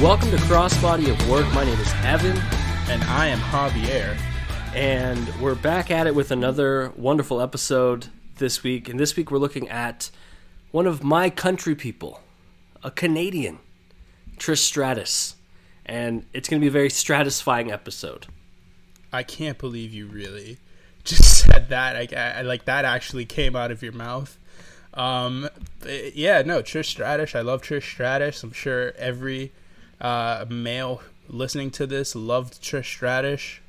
Welcome to Crossbody of Work. My name is Evan. And I am Javier. And we're back at it with another wonderful episode this week. And this week we're looking at one of my country people, a Canadian, Trish Stratus. And it's going to be a very stratifying episode. I can't believe you really just said that. I like that actually came out of your mouth. Trish Stratus. I love Trish Stratus. I'm sure every male listening to this loved Trish Stratus,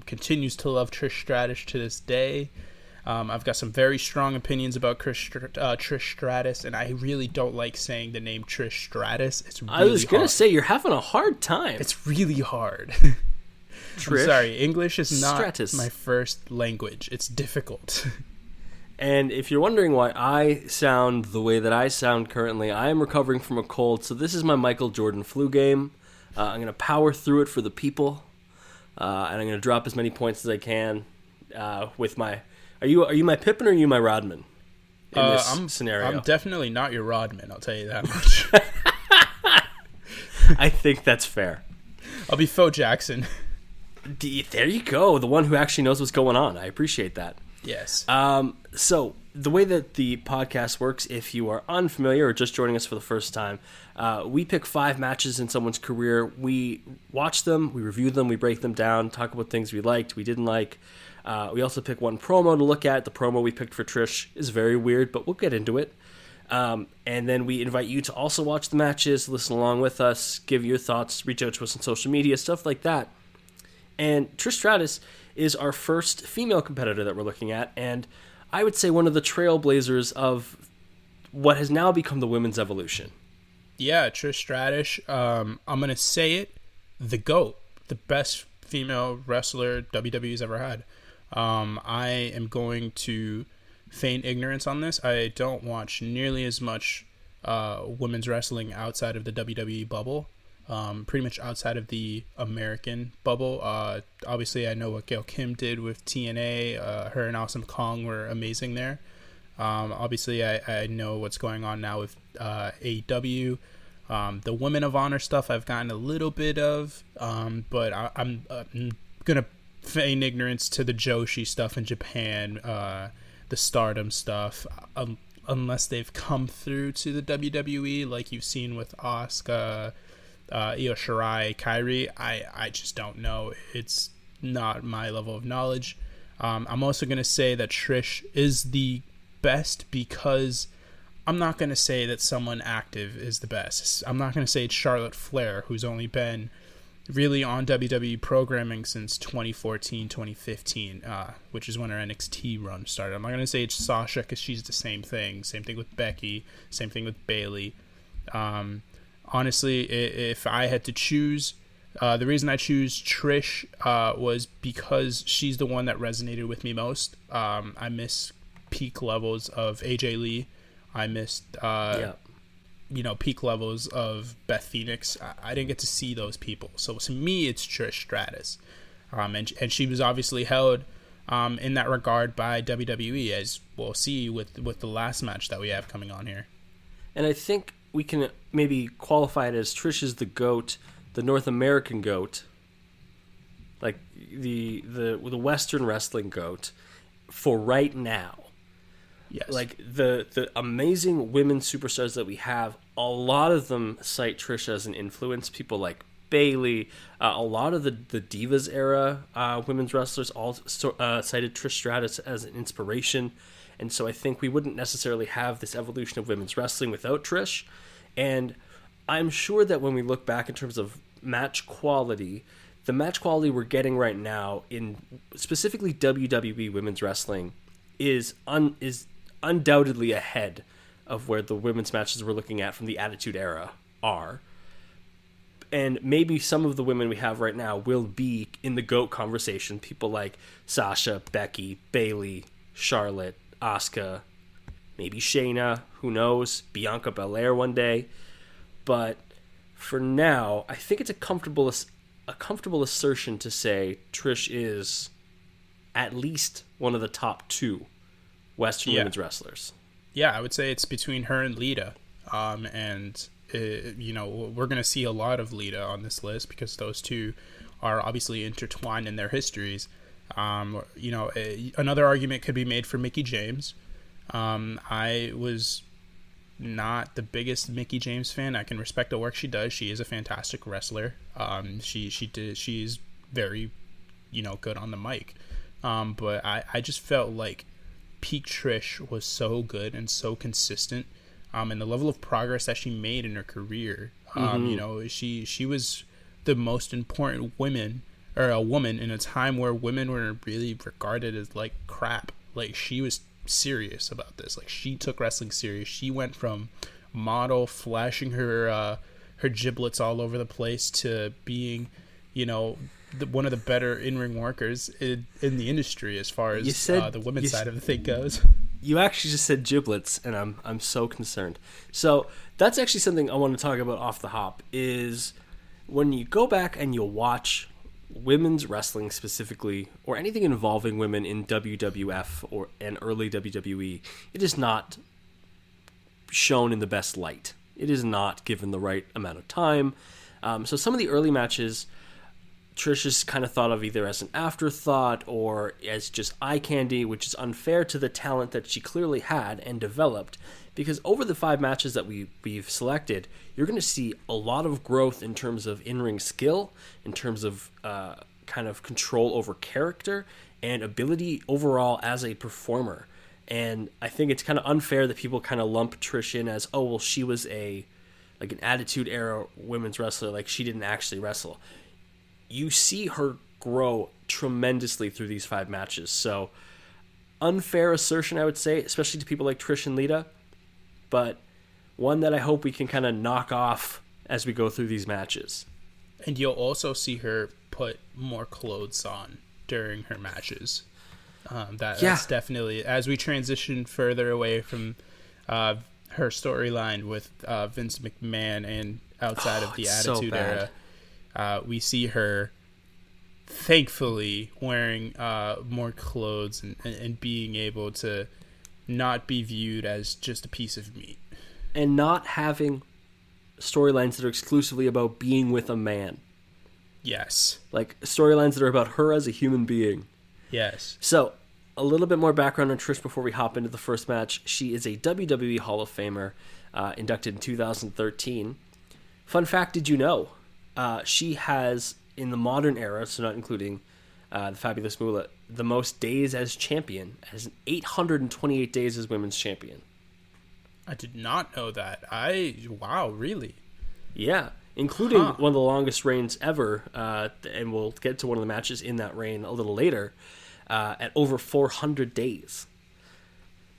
continues to love Trish Stratus to this day. I've got some very strong opinions about Trish Stratus, and I really don't like saying the name Trish Stratus. It's really I was going to hard. say, you're having a hard time. It's really hard. Trish I'm sorry, English is not Stratus. my first language. It's difficult. And if you're wondering why I sound the way that I sound currently, I am recovering from a cold, so this is my Michael Jordan flu game. I'm going to power through it for the people, and I'm going to drop as many points as I can with my... Are you my Pippen or are you my Rodman in this scenario? I'm definitely not your Rodman, I'll tell you that much. I think that's fair. I'll be Phil Jackson. There you go, the one who actually knows what's going on. I appreciate that. Yes. So the way that the podcast works, if you are unfamiliar or just joining us for the first time, we pick 5 matches in someone's career. We watch them, we review them, we break them down, talk about things we liked, we didn't like. We also pick one promo to look at. The promo we picked for Trish is very weird, but we'll get into it. And then we invite you to also watch the matches, listen along with us, give your thoughts, reach out to us on social media, stuff like that. And Trish Stratus is our first female competitor that we're looking at, and I would say one of the trailblazers of what has now become the women's evolution. Yeah, Trish Stratus. I'm going to say it, the GOAT, the best female wrestler WWE's ever had. I am going to feign ignorance on this. I don't watch nearly as much women's wrestling outside of the WWE bubble. Pretty much outside of the American bubble. Obviously, I know what Gail Kim did with TNA. Her and Awesome Kong were amazing there. Obviously, I know what's going on now with AEW. The Women of Honor stuff I've gotten a little bit of, but I'm going to feign ignorance to the Joshi stuff in Japan, the Stardom stuff, unless they've come through to the WWE like you've seen with Asuka, Io Shirai, Kairi. I just don't know. It's not my level of knowledge. I'm also going to say that Trish is the best because I'm not going to say that someone active is the best. I'm not going to say it's Charlotte Flair, who's only been really on WWE programming since 2014, 2015, which is when her NXT run started. I'm not going to say it's Sasha because she's the same thing. Same thing with Becky. Same thing with Bayley. Honestly, if I had to choose, the reason I choose Trish was because she's the one that resonated with me most. I miss peak levels of AJ Lee. I missed, peak levels of Beth Phoenix. I didn't get to see those people. So to me, it's Trish Stratus. And she was obviously held in that regard by WWE, as we'll see with the last match that we have coming on here. And I think we can maybe qualify it as Trish is the GOAT, the North American GOAT, like the Western wrestling GOAT for right now. Yes. Like the amazing women superstars that we have, a lot of them cite Trish as an influence. People like Bayley, a lot of the Divas era women's wrestlers all cited Trish Stratus as an inspiration. And so I think we wouldn't necessarily have this evolution of women's wrestling without Trish. And I'm sure that when we look back in terms of match quality, the match quality we're getting right now in specifically WWE women's wrestling is undoubtedly ahead of where the women's matches we're looking at from the Attitude Era are. And maybe some of the women we have right now will be in the GOAT conversation. People like Sasha, Becky, Bayley, Charlotte, Asuka, maybe Shayna, who knows, Bianca Belair one day. But for now, I think it's a comfortable assertion to say Trish is at least one of the top 2 Western women's wrestlers. Yeah, I would say it's between her and Lita. And we're going to see a lot of Lita on this list because those two are obviously intertwined in their histories. Another argument could be made for Mickie James. I was not the biggest Mickie James fan. I can respect the work she does. She is a fantastic wrestler. She's very, good on the mic. But I just felt like peak Trish was so good and so consistent. And the level of progress that she made in her career. She was the most important woman in a time where women were really regarded as like crap. Like, she was serious about this. Like, she took wrestling serious. She went from model flashing her giblets all over the place to being, one of the better in-ring workers in the industry as far as the women's side of the thing goes. You actually just said giblets, and I'm so concerned. So that's actually something I want to talk about off the hop, is when you go back and you'll watch women's wrestling specifically, or anything involving women in WWF and early WWE, it is not shown in the best light. It is not given the right amount of time. So some of the early matches, Trish is kind of thought of either as an afterthought or as just eye candy, which is unfair to the talent that she clearly had and developed. Because over the 5 matches that we've selected, you're going to see a lot of growth in terms of in-ring skill, in terms of kind of control over character, and ability overall as a performer. And I think it's kind of unfair that people kind of lump Trish in as, oh, well, she was an Attitude Era women's wrestler, like she didn't actually wrestle. You see her grow tremendously through these 5 matches. So unfair assertion, I would say, especially to people like Trish and Lita, but one that I hope we can kind of knock off as we go through these matches. And you'll also see her put more clothes on during her matches. That's definitely, as we transition further away from her storyline with Vince McMahon and outside of the Attitude Era, we see her thankfully wearing more clothes and being able to not be viewed as just a piece of meat. And not having storylines that are exclusively about being with a man. Yes. Like storylines that are about her as a human being. Yes. So, a little bit more background on Trish before we hop into the first match. She is a WWE Hall of Famer, inducted in 2013. Fun fact, did you know? She has, in the modern era, so not including the Fabulous Moolah, the most days as champion, has 828 days as women's champion. I did not know that. Wow, really? Yeah, including one of the longest reigns ever, and we'll get to one of the matches in that reign a little later, at over 400 days.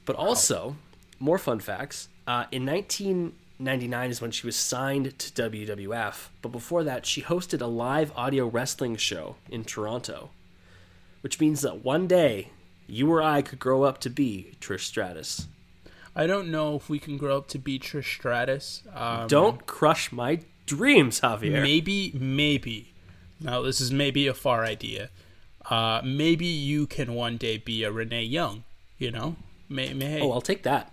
But also, more fun facts, in 1999 is when she was signed to WWF, but before that, she hosted a live audio wrestling show in Toronto, which means that one day, you or I could grow up to be Trish Stratus. I don't know if we can grow up to be Trish Stratus. Don't crush my dreams, Javier. Maybe. Now, this is maybe a far idea. Maybe you can one day be a Renee Young, Oh, I'll take that.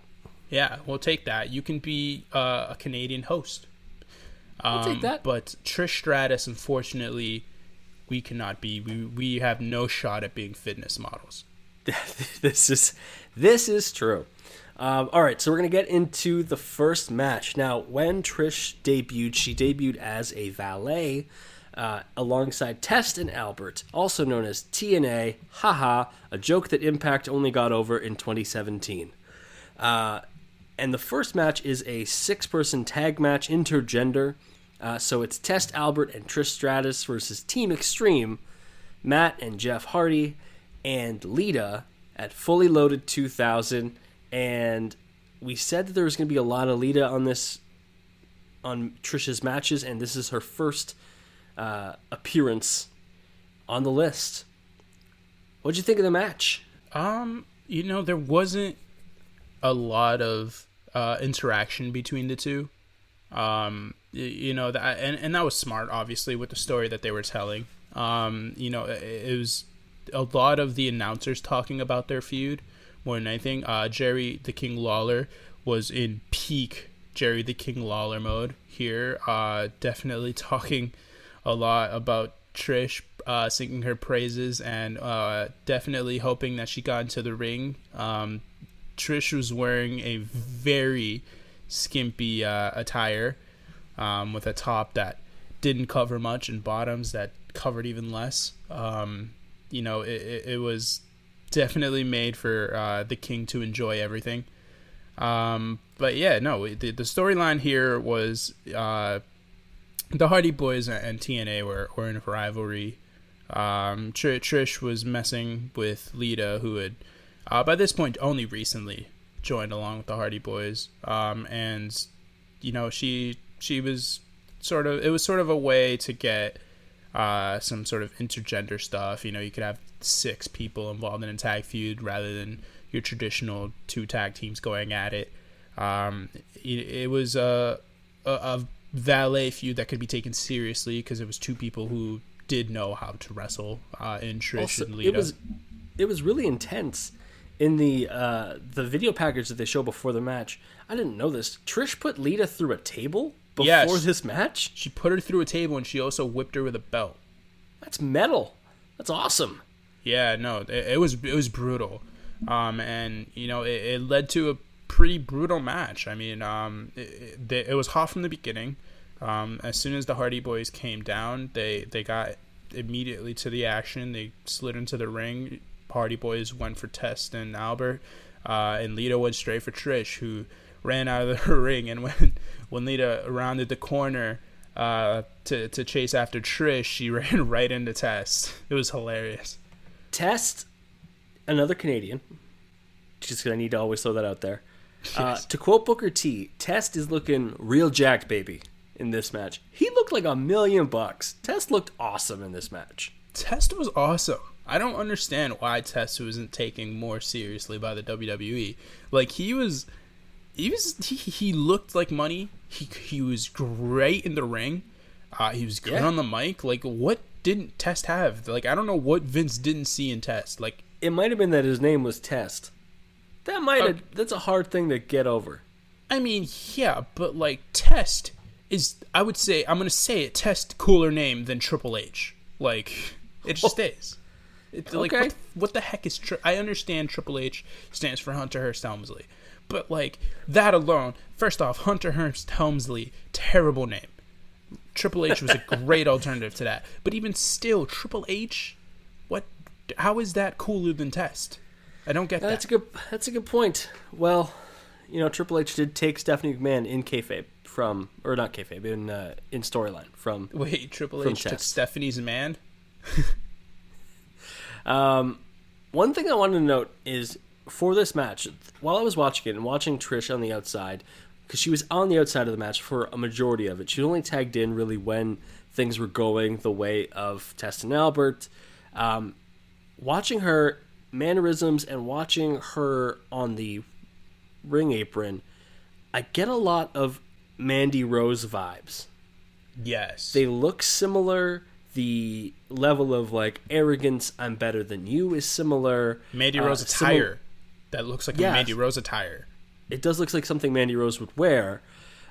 Yeah, we'll take that. You can be a Canadian host. I'll take that. But Trish Stratus, unfortunately, we cannot be. We have no shot at being fitness models. This is true. All right, so we're going to get into the first match. Now, when Trish debuted, she debuted as a valet alongside Test and Albert, also known as TNA, a joke that Impact only got over in 2017. And the first match is a 6-person tag match, intergender. So it's Test Albert and Trish Stratus versus Team Extreme, Matt and Jeff Hardy, and Lita at Fully Loaded 2000. And we said that there was going to be a lot of Lita on Trish's matches, and this is her first appearance on the list. What'd you think of the match? There wasn't a lot of interaction between the two. That was smart, obviously, with the story that they were telling. It was a lot of the announcers talking about their feud more than anything. Jerry the King Lawler was in peak Jerry the King Lawler mode here. Definitely talking a lot about Trish, singing her praises, and definitely hoping that she got into the ring. Trish was wearing a very skimpy attire, with a top that didn't cover much and bottoms that covered even less. It was definitely made for the King to enjoy everything. But yeah, no, the storyline here was the Hardy Boys and TNA were in a rivalry. Trish was messing with Lita, who had by this point only recently joined along with the Hardy Boys. And she was it was sort of a way to get some sort of intergender stuff. You could have 6 people involved in a tag feud rather than your traditional 2 tag teams going at it. It was a valet feud that could be taken seriously because it was 2 people who did know how to wrestle in Trish also, and Lita. It was really intense. In the video package that they show before the match, I didn't know this. Trish put Lita through a table before this match? She put her through a table, and she also whipped her with a belt. That's metal. That's awesome. Yeah, no, it was brutal. And it led to a pretty brutal match. I mean, it was hot from the beginning. As soon as the Hardy Boys came down, they got immediately to the action. They slid into the ring. Hardy Boys went for Test and Albert, and Lita went straight for Trish, who ran out of the ring. And when Lita rounded the corner to chase after Trish, she ran right into Test. It was hilarious. Test, another Canadian, just because I need to always throw that out there. Yes. To quote Booker T, Test is looking real jacked, baby, in this match. He looked like $1 million. Test looked awesome in this match. Test was awesome. I don't understand why Test wasn't taken more seriously by the WWE. Like, he looked like money. He was great in the ring. He was good on the mic. Like, what didn't Test have? Like, I don't know what Vince didn't see in Test. Like, it might have been that his name was Test. That's a hard thing to get over. I mean, yeah, but like, Test is, I'm going to say it, Test cooler name than Triple H. Like, it just is. It's okay. Like, what the heck is... I understand Triple H stands for Hunter Hearst Helmsley. But, like, that alone... First off, Hunter Hearst Helmsley, terrible name. Triple H was a great alternative to that. But even still, Triple H... How is that cooler than Test? I don't get that. That's a good point. Well, Triple H did take Stephanie McMahon in kayfabe from... Or not kayfabe, in storyline from... Wait, Triple H took Stephanie's man? One thing I wanted to note is for this match, while I was watching it and watching Trish on the outside, because she was on the outside of the match for a majority of it, she only tagged in really when things were going the way of Test and Albert. Watching her mannerisms and watching her on the ring apron, I get a lot of Mandy Rose vibes. Yes. They look similar. The level of like arrogance, I'm better than you, is similar. Mandy Rose attire. That looks like a Mandy Rose attire. It does look like something Mandy Rose would wear.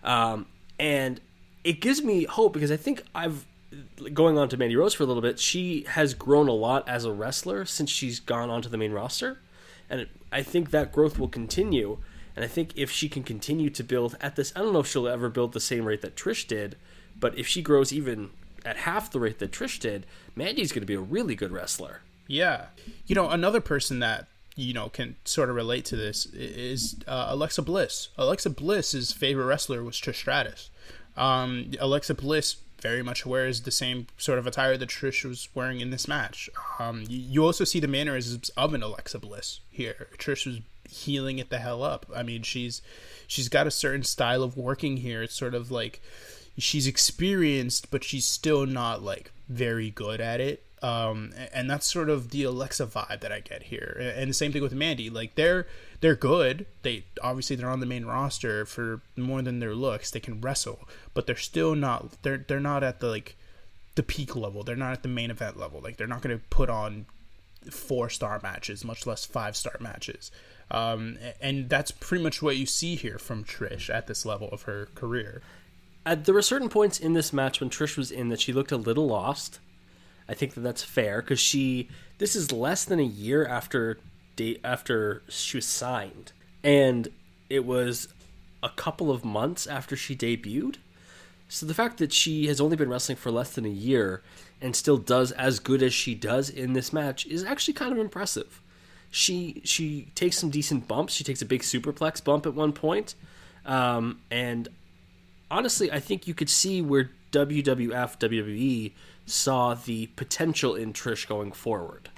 And it gives me hope because I think going on to Mandy Rose for a little bit, she has grown a lot as a wrestler since she's gone onto the main roster. And I think that growth will continue. And I think if she can continue to build at this, I don't know if she'll ever build the same rate that Trish did, but if she grows even at half the rate that Trish did, Mandy's going to be a really good wrestler. Yeah. Another person that, can sort of relate to this is Alexa Bliss. Alexa Bliss's favorite wrestler was Trish Stratus. Alexa Bliss very much wears the same sort of attire that Trish was wearing in this match. You also see the mannerisms of an Alexa Bliss here. Trish was healing it the hell up. I mean, she's got a certain style of working here. It's sort of like she's experienced, but she's still not like very good at it. And that's sort of the Alexa vibe that I get here. And the same thing with Mandy. Like they're good. They're on the main roster for more than their looks. They can wrestle, but they're still not. They're not at the the peak level. They're not at the main event level. Like they're not going to put on 4-star matches, much less 5-star matches. And that's pretty much what you see here from Trish at this level of her career. There were certain points in this match when Trish was in that she looked a little lost. I think that's fair because this is less than a year after she was signed, and it was a couple of months after she debuted. So the fact that she has only been wrestling for less than a year and still does as good as she does in this match is actually kind of impressive. She takes some decent bumps. She takes a big superplex bump at one point. And honestly, I think you could see where WWE saw the potential in Trish going forward.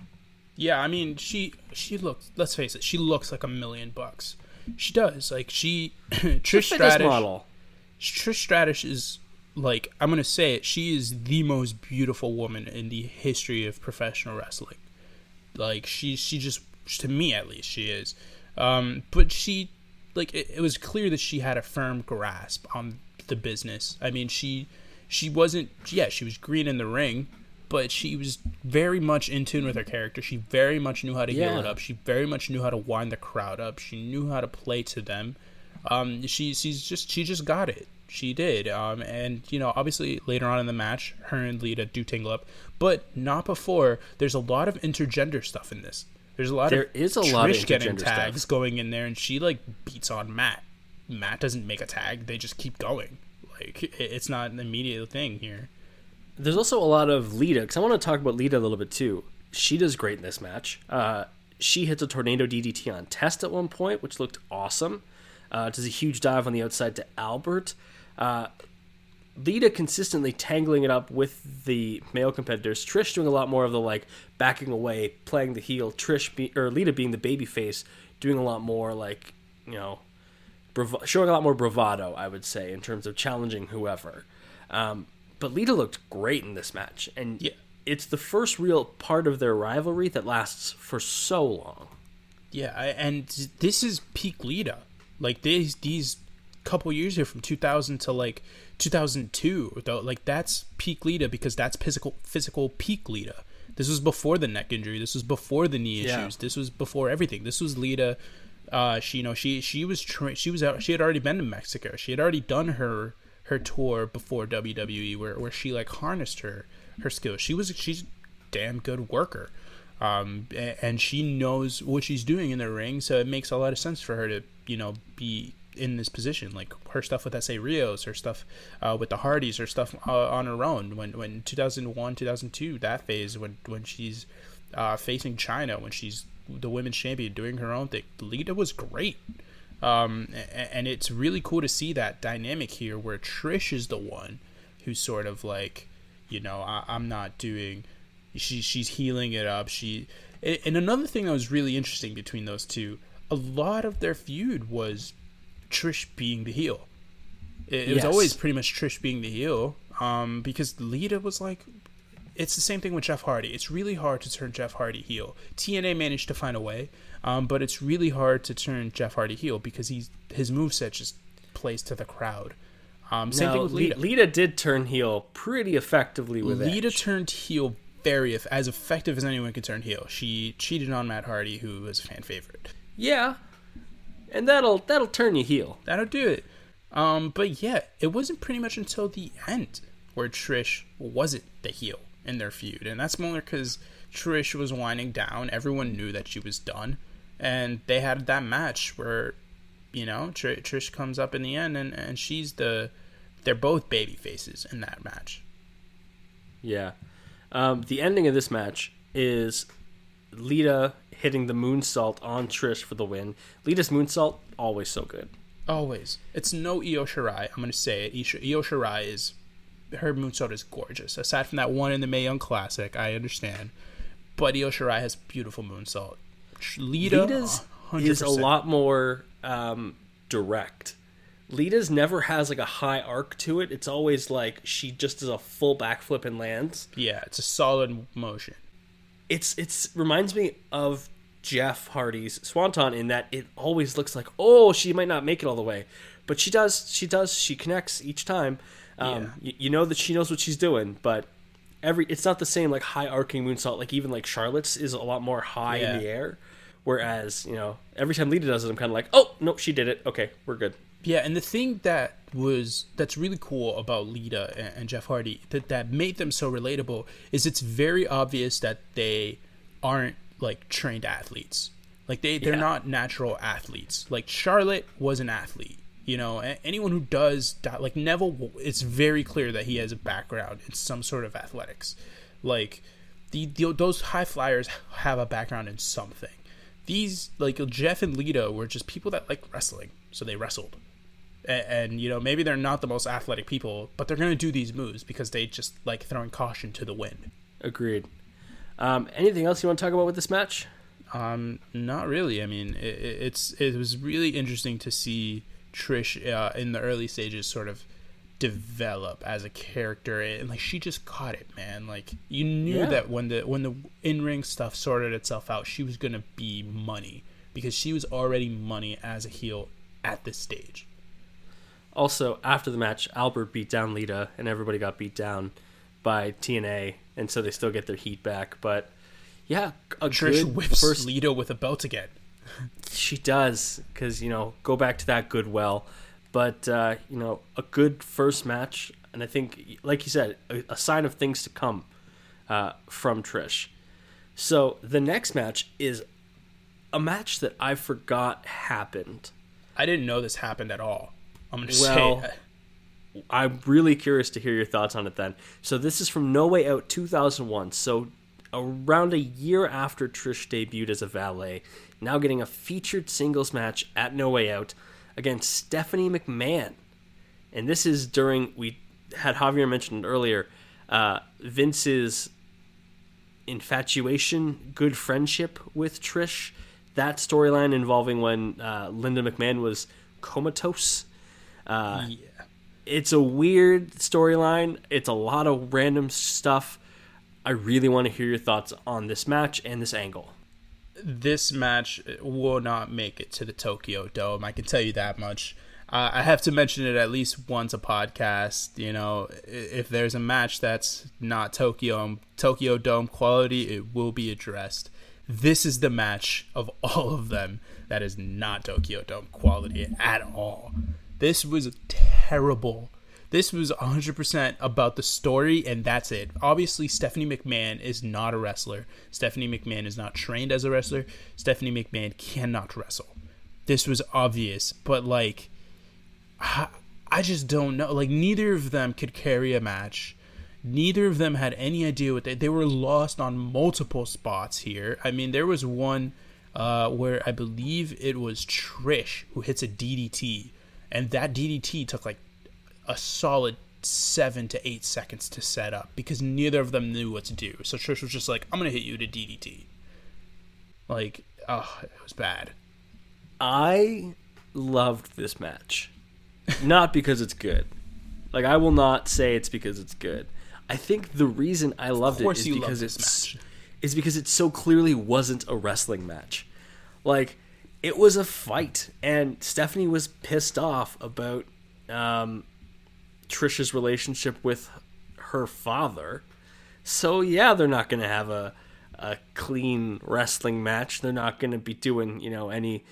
Yeah, I mean, she looks, let's face it, she looks like $1 million. She does. Like, Trish Stratus model. Trish Stratus is, like, I'm going to say it, she is the most beautiful woman in the history of professional wrestling. Like, she just, to me at least, she is. But she, like, it was clear that she had a firm grasp on the business. I mean, she wasn't, she was green in the ring, but she was very much in tune with her character. She very much knew how to heel it up. She very much knew how to wind the crowd up. She knew how to play to them. She just got it. She did. And, you know, obviously later on in the match, her and Lita do tangle up, but not before. There's a lot of intergender stuff in this. There's a lot of Trish getting tags going in there, and she, like, beats on Matt. Matt doesn't make a tag. They just keep going. Like, it's not an immediate thing here. There's also a lot of Lita, because I want to talk about Lita a little bit too. She does great in this match. She hits a tornado DDT on Test at one point, which looked awesome. Does a huge dive on the outside to Albert. Lita consistently tangling it up with the male competitors. Trish doing a lot more of the, like, backing away, playing the heel. Lita being the baby face, doing a lot more, like, you know, showing a lot more bravado, I would say, in terms of challenging whoever. But Lita looked great in this match, and it's the first real part of their rivalry that lasts for so long. Yeah, and this is peak Lita. Like, these couple years here from 2000 to, like, 2002, though, like, that's peak Lita because that's physical peak Lita. This was before the neck injury. This was before the knee issues. This was before everything. This was Lita. She had already been to Mexico. She had already done her tour before WWE where she, like, harnessed her skills. She's a damn good worker. And she knows what she's doing in the ring, so it makes a lot of sense for her to, you know, be in this position. Like, her stuff with S.A. Rios, her stuff with the Hardys, her stuff on her own. When 2001, 2002, that phase, when she's facing China, when she's the women's champion doing her own thing, Lita was great. And it's really cool to see that dynamic here where Trish is the one who's sort of like, you know, I'm not doing, she's healing it up. And another thing that was really interesting between those two, a lot of their feud was Trish being the heel. It was always pretty much Trish being the heel, because Lita was like, it's the same thing with Jeff Hardy. It's really hard to turn Jeff Hardy heel. TNA managed to find a way, but it's really hard to turn Jeff Hardy heel because his moveset just plays to the crowd. Same thing with Lita. Lita did turn heel pretty effectively with Lita Edge. turned heel as effective as anyone could turn heel. She cheated on Matt Hardy, who was a fan favorite. Yeah, and that'll turn you heel. That'll do it. But yeah, it wasn't pretty much until the end where Trish wasn't the heel in their feud, and that's more because Trish was winding down. Everyone knew that she was done, and they had that match where, you know, Trish comes up in the end, and they're both baby faces in that match. Yeah. The ending of this match is Lita hitting the moonsault on Trish for the win. Lita's moonsault, always so good. Always. It's no Io Shirai. I'm going to say it. Io Shirai her moonsault is gorgeous. Aside from that one in the Mae Young Classic, I understand. But Io Shirai has beautiful moonsault. Lita's 100%. Is a lot more direct. Lita's never has like a high arc to it. It's always like she just does a full backflip and lands. Yeah, it's a solid motion. It's reminds me of Jeff Hardy's Swanton in that it always looks like, oh, she might not make it all the way, but she does. She connects each time. You know that she knows what she's doing, but it's not the same like high arcing moonsault. Like even like Charlotte's is a lot more high in the air, Whereas, every time Lita does it, I'm kind of like, oh, no, she did it. Okay, we're good. Yeah, and the thing that's really cool about Lita and Jeff Hardy that made them so relatable is it's very obvious that they aren't like trained athletes. Like they're not natural athletes. Like Charlotte was an athlete. Anyone who does that, like Neville, it's very clear that he has a background in some sort of athletics. Like those high flyers have a background in something. These, like Jeff and Lita, were just people that like wrestling, so they wrestled. And maybe they're not the most athletic people, but they're going to do these moves because they just like throwing caution to the wind. Agreed. Anything else you want to talk about with this match? Not really. I mean, it was really interesting to see Trish in the early stages sort of develop as a character, and like she just caught it, man. Like you knew that when the in-ring stuff sorted itself out, she was going to be money because she was already money as a heel at this stage. Also, after the match, Albert beat down Lita, and everybody got beat down by TNA, and so they still get their heat back. But yeah, Trish whips Lita with a belt again. She does, because go back to that good well. But a good first match, and I think, like you said, a sign of things to come from Trish. So the next match is a match that I forgot happened. I didn't know this happened at all. I'm going to say... I'm really curious to hear your thoughts on it then. So this is from No Way Out 2001. So around a year after Trish debuted as a valet, now getting a featured singles match at No Way Out against Stephanie McMahon. And this is during, we had Javier mentioned earlier, Vince's infatuation, good friendship with Trish. That storyline involving when Linda McMahon was comatose. It's a weird storyline. It's a lot of random stuff. I really want to hear your thoughts on this match and this angle. This match will not make it to the Tokyo Dome. I can tell you that much. I have to mention it at least once a podcast. If there's a match that's not Tokyo Dome quality, it will be addressed. This is the match of all of them that is not Tokyo Dome quality at all. This was terrible. This was 100% about the story, and that's it. Obviously, Stephanie McMahon is not a wrestler. Stephanie McMahon is not trained as a wrestler. Stephanie McMahon cannot wrestle. This was obvious, but, like, I just don't know. Like, neither of them could carry a match. Neither of them had any idea what they were lost on multiple spots here. I mean, there was one where I believe it was Trish who hits a DDT, and that DDT took, like, a solid 7 to 8 seconds to set up because neither of them knew what to do. So Trish was just like, I'm going to hit you to DDT. Like, it was bad. I loved this match. Not because it's good. Like, I will not say it's because it's good. I think the reason I loved it is because it so clearly wasn't a wrestling match. Like, it was a fight, and Stephanie was pissed off about Trish's relationship with her father. So yeah, they're not going to have a clean wrestling match. They're not going to be doing, any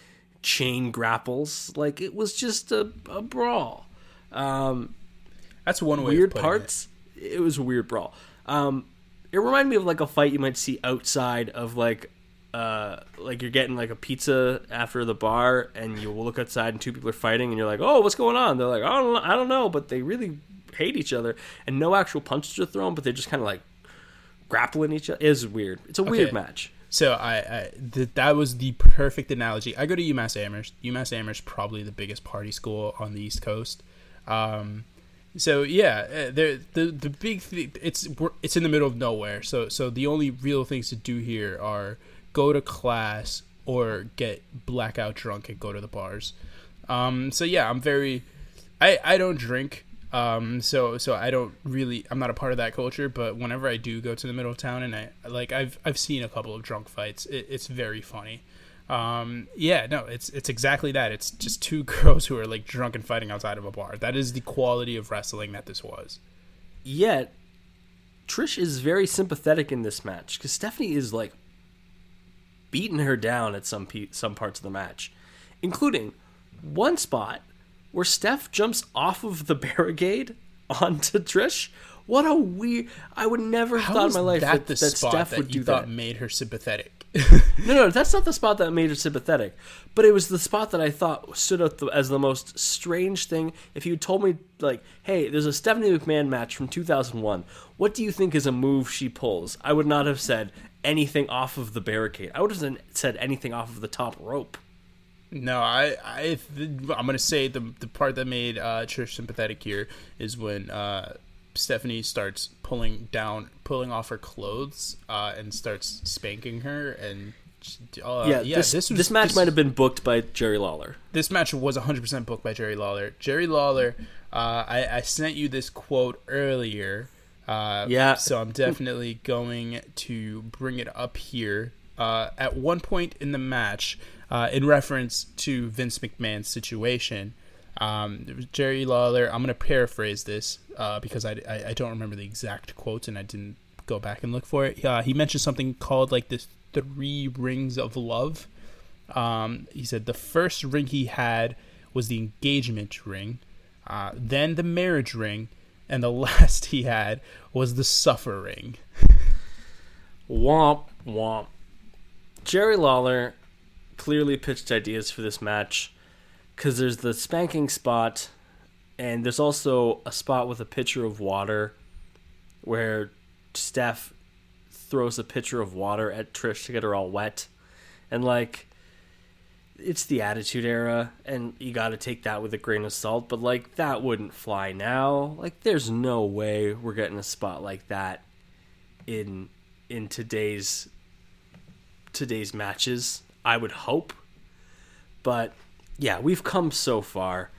chain grapples. Like, it was just a brawl. That's one way weird of putting parts. It was a weird brawl. It reminded me of like a fight you might see outside of like you're getting like a pizza after the bar, and you look outside and two people are fighting, and you're like, oh, what's going on? They're like, I don't know, but they really hate each other, and no actual punches are thrown, but they're just kind of like grappling each other. It's weird. It's a weird match. So that was the perfect analogy. I go to UMass Amherst. UMass Amherst probably the biggest party school on the East Coast. So yeah, the big thing, it's in the middle of nowhere. So the only real things to do here are go to class or get blackout drunk and go to the bars. So yeah, I don't drink. So I don't really, I'm not a part of that culture, but whenever I do go to the middle of town, and I've seen a couple of drunk fights, it's very funny. It's exactly that. It's just two girls who are like drunk and fighting outside of a bar. That is the quality of wrestling that this was. Yet, Trish is very sympathetic in this match because Stephanie is like beaten her down at some parts of the match, including one spot where Steph jumps off of the barricade onto Trish. What a weird... I would never have thought in my life that Steph would do that. Made her sympathetic. No, that's not the spot that made her sympathetic. But it was the spot that I thought stood out as the most strange thing. If you told me, like, hey, there's a Stephanie McMahon match from 2001. What do you think is a move she pulls? I would not have said anything off of the barricade. I would have said anything off of the top rope. No, I'm gonna say the part that made Trish sympathetic here is when Stephanie starts pulling off her clothes and starts spanking her, and this match might have been booked by Jerry Lawler. This match was 100% booked by Jerry Lawler. Jerry Lawler, I sent you this quote earlier. So I'm definitely going to bring it up here. At one point in the match, in reference to Vince McMahon's situation, Jerry Lawler, I'm going to paraphrase this because I don't remember the exact quote and I didn't go back and look for it. He mentioned something called like the 3 rings of love. He said the first ring he had was the engagement ring, then the marriage ring, and the last he had was the suffer ring. Womp womp. Jerry Lawler clearly pitched ideas for this match because there's the spanking spot, and there's also a spot with a pitcher of water where Steph throws a pitcher of water at Trish to get her all wet. And, like, it's the Attitude Era, and you got to take that with a grain of salt, but, like, that wouldn't fly now. Like, there's no way we're getting a spot like that in today's matches. I would hope. But, yeah, we've come so far.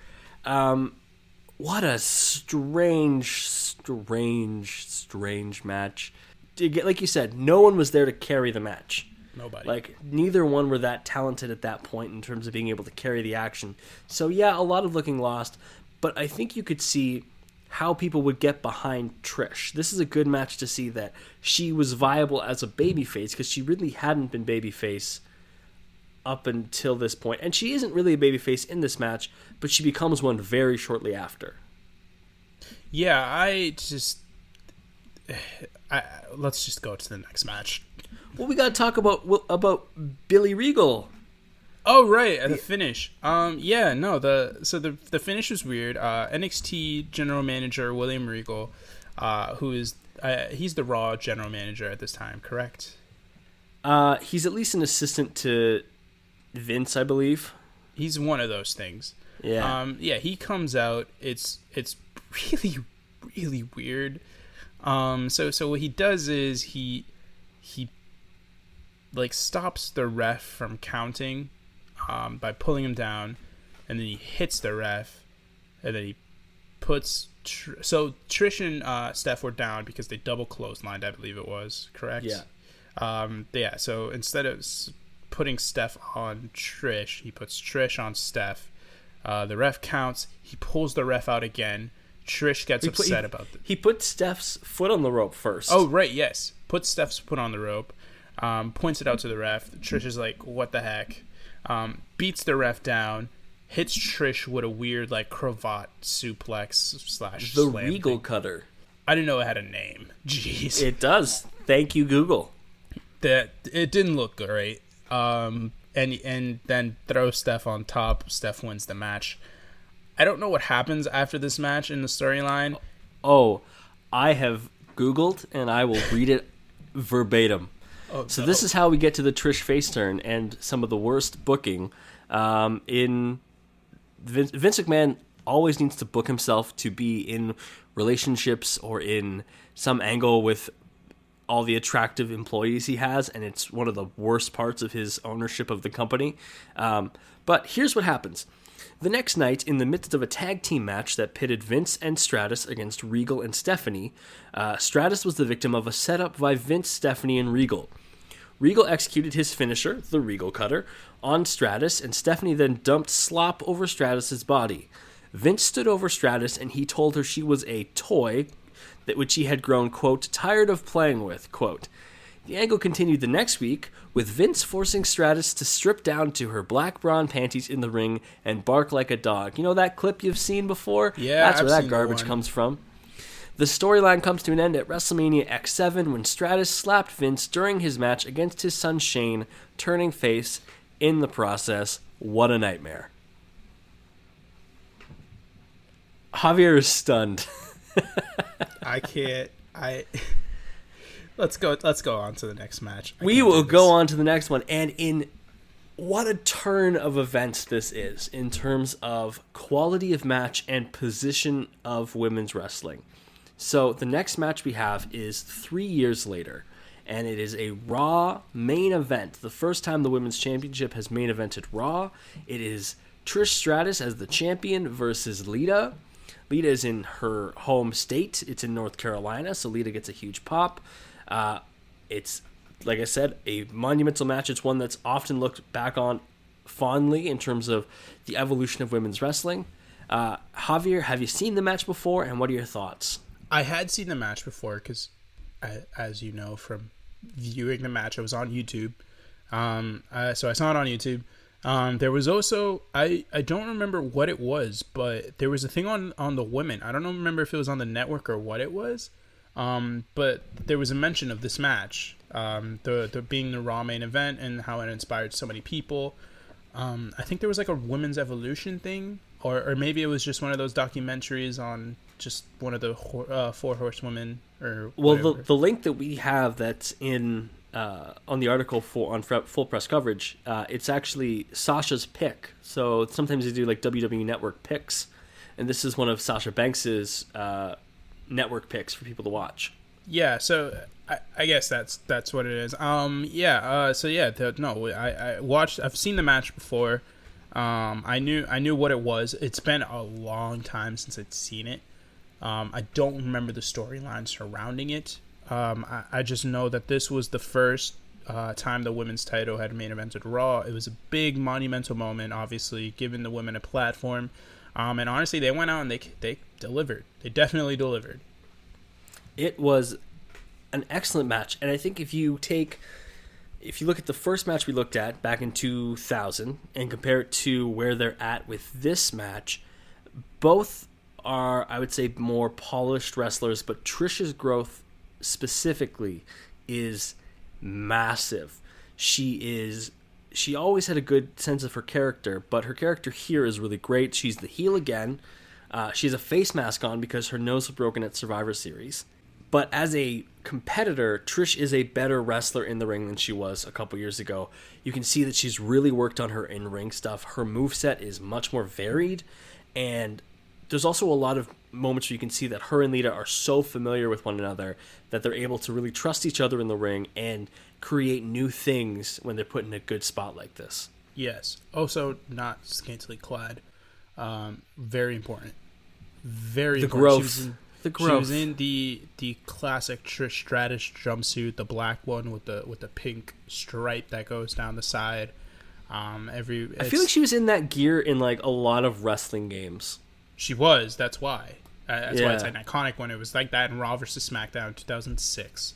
What a strange match. Like you said, no one was there to carry the match. Nobody. Like, neither one were that talented at that point in terms of being able to carry the action. So, yeah, a lot of looking lost. But I think you could see how people would get behind Trish. This is a good match to see that she was viable as a babyface, because she really hadn't been babyface up until this point. And she isn't really a babyface in this match, but she becomes one very shortly after. Yeah, let's just go to the next match. Well, we got to talk about Billy Regal. Oh, right, the finish. The finish was weird. NXT general manager William Regal, who is he's the Raw general manager at this time, correct? He's at least an assistant to Vince, I believe. He's one of those things. Yeah. He comes out. It's really, really weird. So what he does is he like stops the ref from counting by pulling him down, and then he hits the ref, and then he puts so Trish and Steph were down because they double clotheslined, I believe it was, correct? Yeah. So instead of putting Steph on Trish, he puts Trish on Steph. The ref counts. He pulls the ref out again. Trish gets upset about it. He put Steph's foot on the rope first. Oh, right, yes. Puts Steph's foot on the rope. Points it out to the ref. Trish is like, what the heck? Beats the ref down. Hits Trish with a weird, like, cravat suplex / The slam Regal thing. Cutter. I didn't know it had a name. Jeez. It does. Thank you, Google. That it didn't look great. And then throw Steph on top. Steph wins the match. I don't know what happens after this match in the storyline. Oh, I have Googled, and I will read it verbatim. So this is how we get to the Trish face turn and some of the worst booking. In Vince McMahon always needs to book himself to be in relationships or in some angle with all the attractive employees he has, and it's one of the worst parts of his ownership of the company. But here's what happens. The next night, in the midst of a tag team match that pitted Vince and Stratus against Regal and Stephanie, Stratus was the victim of a setup by Vince, Stephanie, and Regal. Regal executed his finisher, the Regal Cutter, on Stratus, and Stephanie then dumped slop over Stratus's body. Vince stood over Stratus, and he told her she was a toy that which he had grown, quote, tired of playing with, quote. The angle continued the next week, with Vince forcing Stratus to strip down to her black bra and panties in the ring and bark like a dog. You know that clip you've seen before? Yeah, that's I've where that seen garbage one. comes from. The storyline comes to an end at WrestleMania X7 when Stratus slapped Vince during his match against his son Shane, turning face in the process. What a nightmare. Javier is stunned. I can't. Let's go on to the next match. We will go on to the next one, and in what a turn of events this is in terms of quality of match and position of women's wrestling. So the next match we have is 3 years later, and it is a Raw main event. The first time the Women's Championship has main evented Raw. It is Trish Stratus as the champion versus Lita. Lita is in her home state. It's in North Carolina, so Lita gets a huge pop. It's, like I said, a monumental match. It's one that's often looked back on fondly in terms of the evolution of women's wrestling. Javier, have you seen the match before, and what are your thoughts? I had seen the match before because, as you know from viewing the match, I was on YouTube. So I saw it on YouTube. There was also, I don't remember what it was, but there was a thing on the women. I don't remember if it was on the network or what it was. But there was a mention of this match, the being the Raw main event and how it inspired so many people. I think there was like a women's evolution thing, or maybe it was just one of those documentaries on just one of the four horsewomen or whatever. Well, the link that we have that's in on the article on Full Press Coverage, it's actually Sasha's pick. So sometimes they do like WWE Network picks, and this is one of Sasha Banks's network picks for people to watch. Yeah, so I guess that's what it is. I watched. I've seen the match before. I knew what it was. It's been a long time since I'd seen it. I don't remember the storyline surrounding it. I just know that this was the first time the women's title had main evented Raw. It was a big monumental moment, obviously, giving the women a platform. And honestly, they went out and they delivered. They definitely delivered. It was an excellent match, and I think if you look at the first match we looked at back in 2000 and compare it to where they're at with this match, both are, I would say, more polished wrestlers, but Trish's growth specifically is massive. She always had a good sense of her character, but her character here is really great. She's the heel again. She has a face mask on because her nose was broken at Survivor Series. But as a competitor, Trish is a better wrestler in the ring than she was a couple years ago. You can see that she's really worked on her in-ring stuff. Her moveset is much more varied, and there's also a lot of moments where you can see that her and Lita are so familiar with one another that they're able to really trust each other in the ring and create new things when they're put in a good spot like this. Yes. Also, not scantily clad. Very important. Very important. The growth. She was in the classic Trish Stratus jumpsuit, the black one with the pink stripe that goes down the side. I feel like she was in that gear in like a lot of wrestling games. She was. That's why. That's why it's an iconic one. It was like that in Raw vs. SmackDown 2006.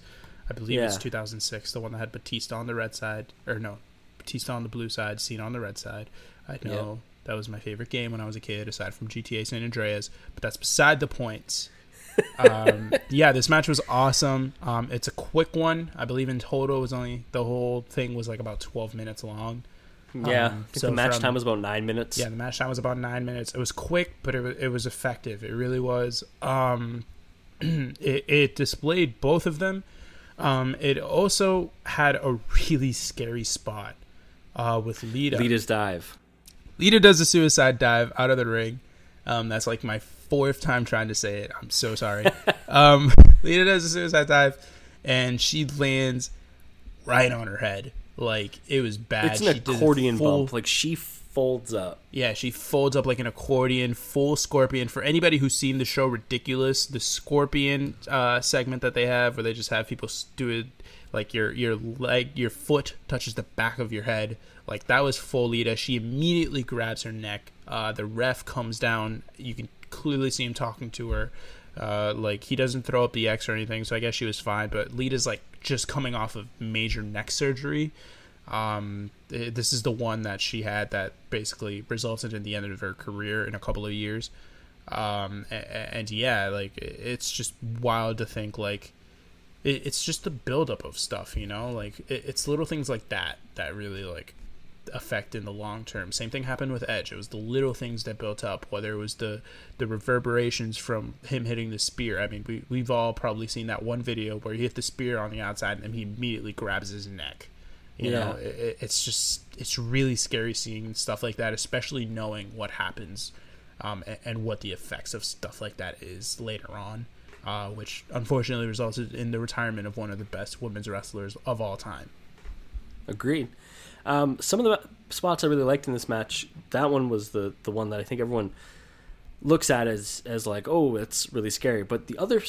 I believe it's 2006, the one that had Batista on the red side. Or no, Batista on the blue side, Cena on the red side. I know that was my favorite game when I was a kid, aside from GTA San Andreas. But that's beside the point. This match was awesome. It's a quick one. I believe in total it was the whole thing was like about 12 minutes long. I think the match time was about 9 minutes. Yeah, the match time was about 9 minutes. It was quick, but it was effective. It really was. It displayed both of them. It also had a really scary spot with Lita. Lita's dive. Lita does a suicide dive out of the ring. That's like my fourth time trying to say it. I'm so sorry. Lita does a suicide dive, and she lands right on her head. Like, it was bad. It's an accordion bump. Like, she folds up. Yeah, she folds up like an accordion, full scorpion. For anybody who's seen the show Ridiculous, the scorpion segment that they have, where they just have people do it, like your foot touches the back of your head. Like, that was full Lita. She immediately grabs her neck. The ref comes down. You can clearly see him talking to her. Like, he doesn't throw up the X or anything, so I guess she was fine. But Lita's like just coming off of major neck surgery. This is the one that she had that basically resulted in the end of her career in a couple of years. And yeah, like, it's just wild to think, like, it's just the buildup of stuff, you know, like it's little things like that really like affect in the long term. Same thing happened with Edge. It was the little things that built up, whether it was the reverberations from him hitting the spear. I mean, we've all probably seen that one video where he hit the spear on the outside and he immediately grabs his neck. You know, it's really scary seeing stuff like that, especially knowing what happens and what the effects of stuff like that is later on. Which unfortunately resulted in the retirement of one of the best women's wrestlers of all time. Agreed. Some of the spots I really liked in this match, that one was the one that I think everyone looks at as like, oh, it's really scary. But the other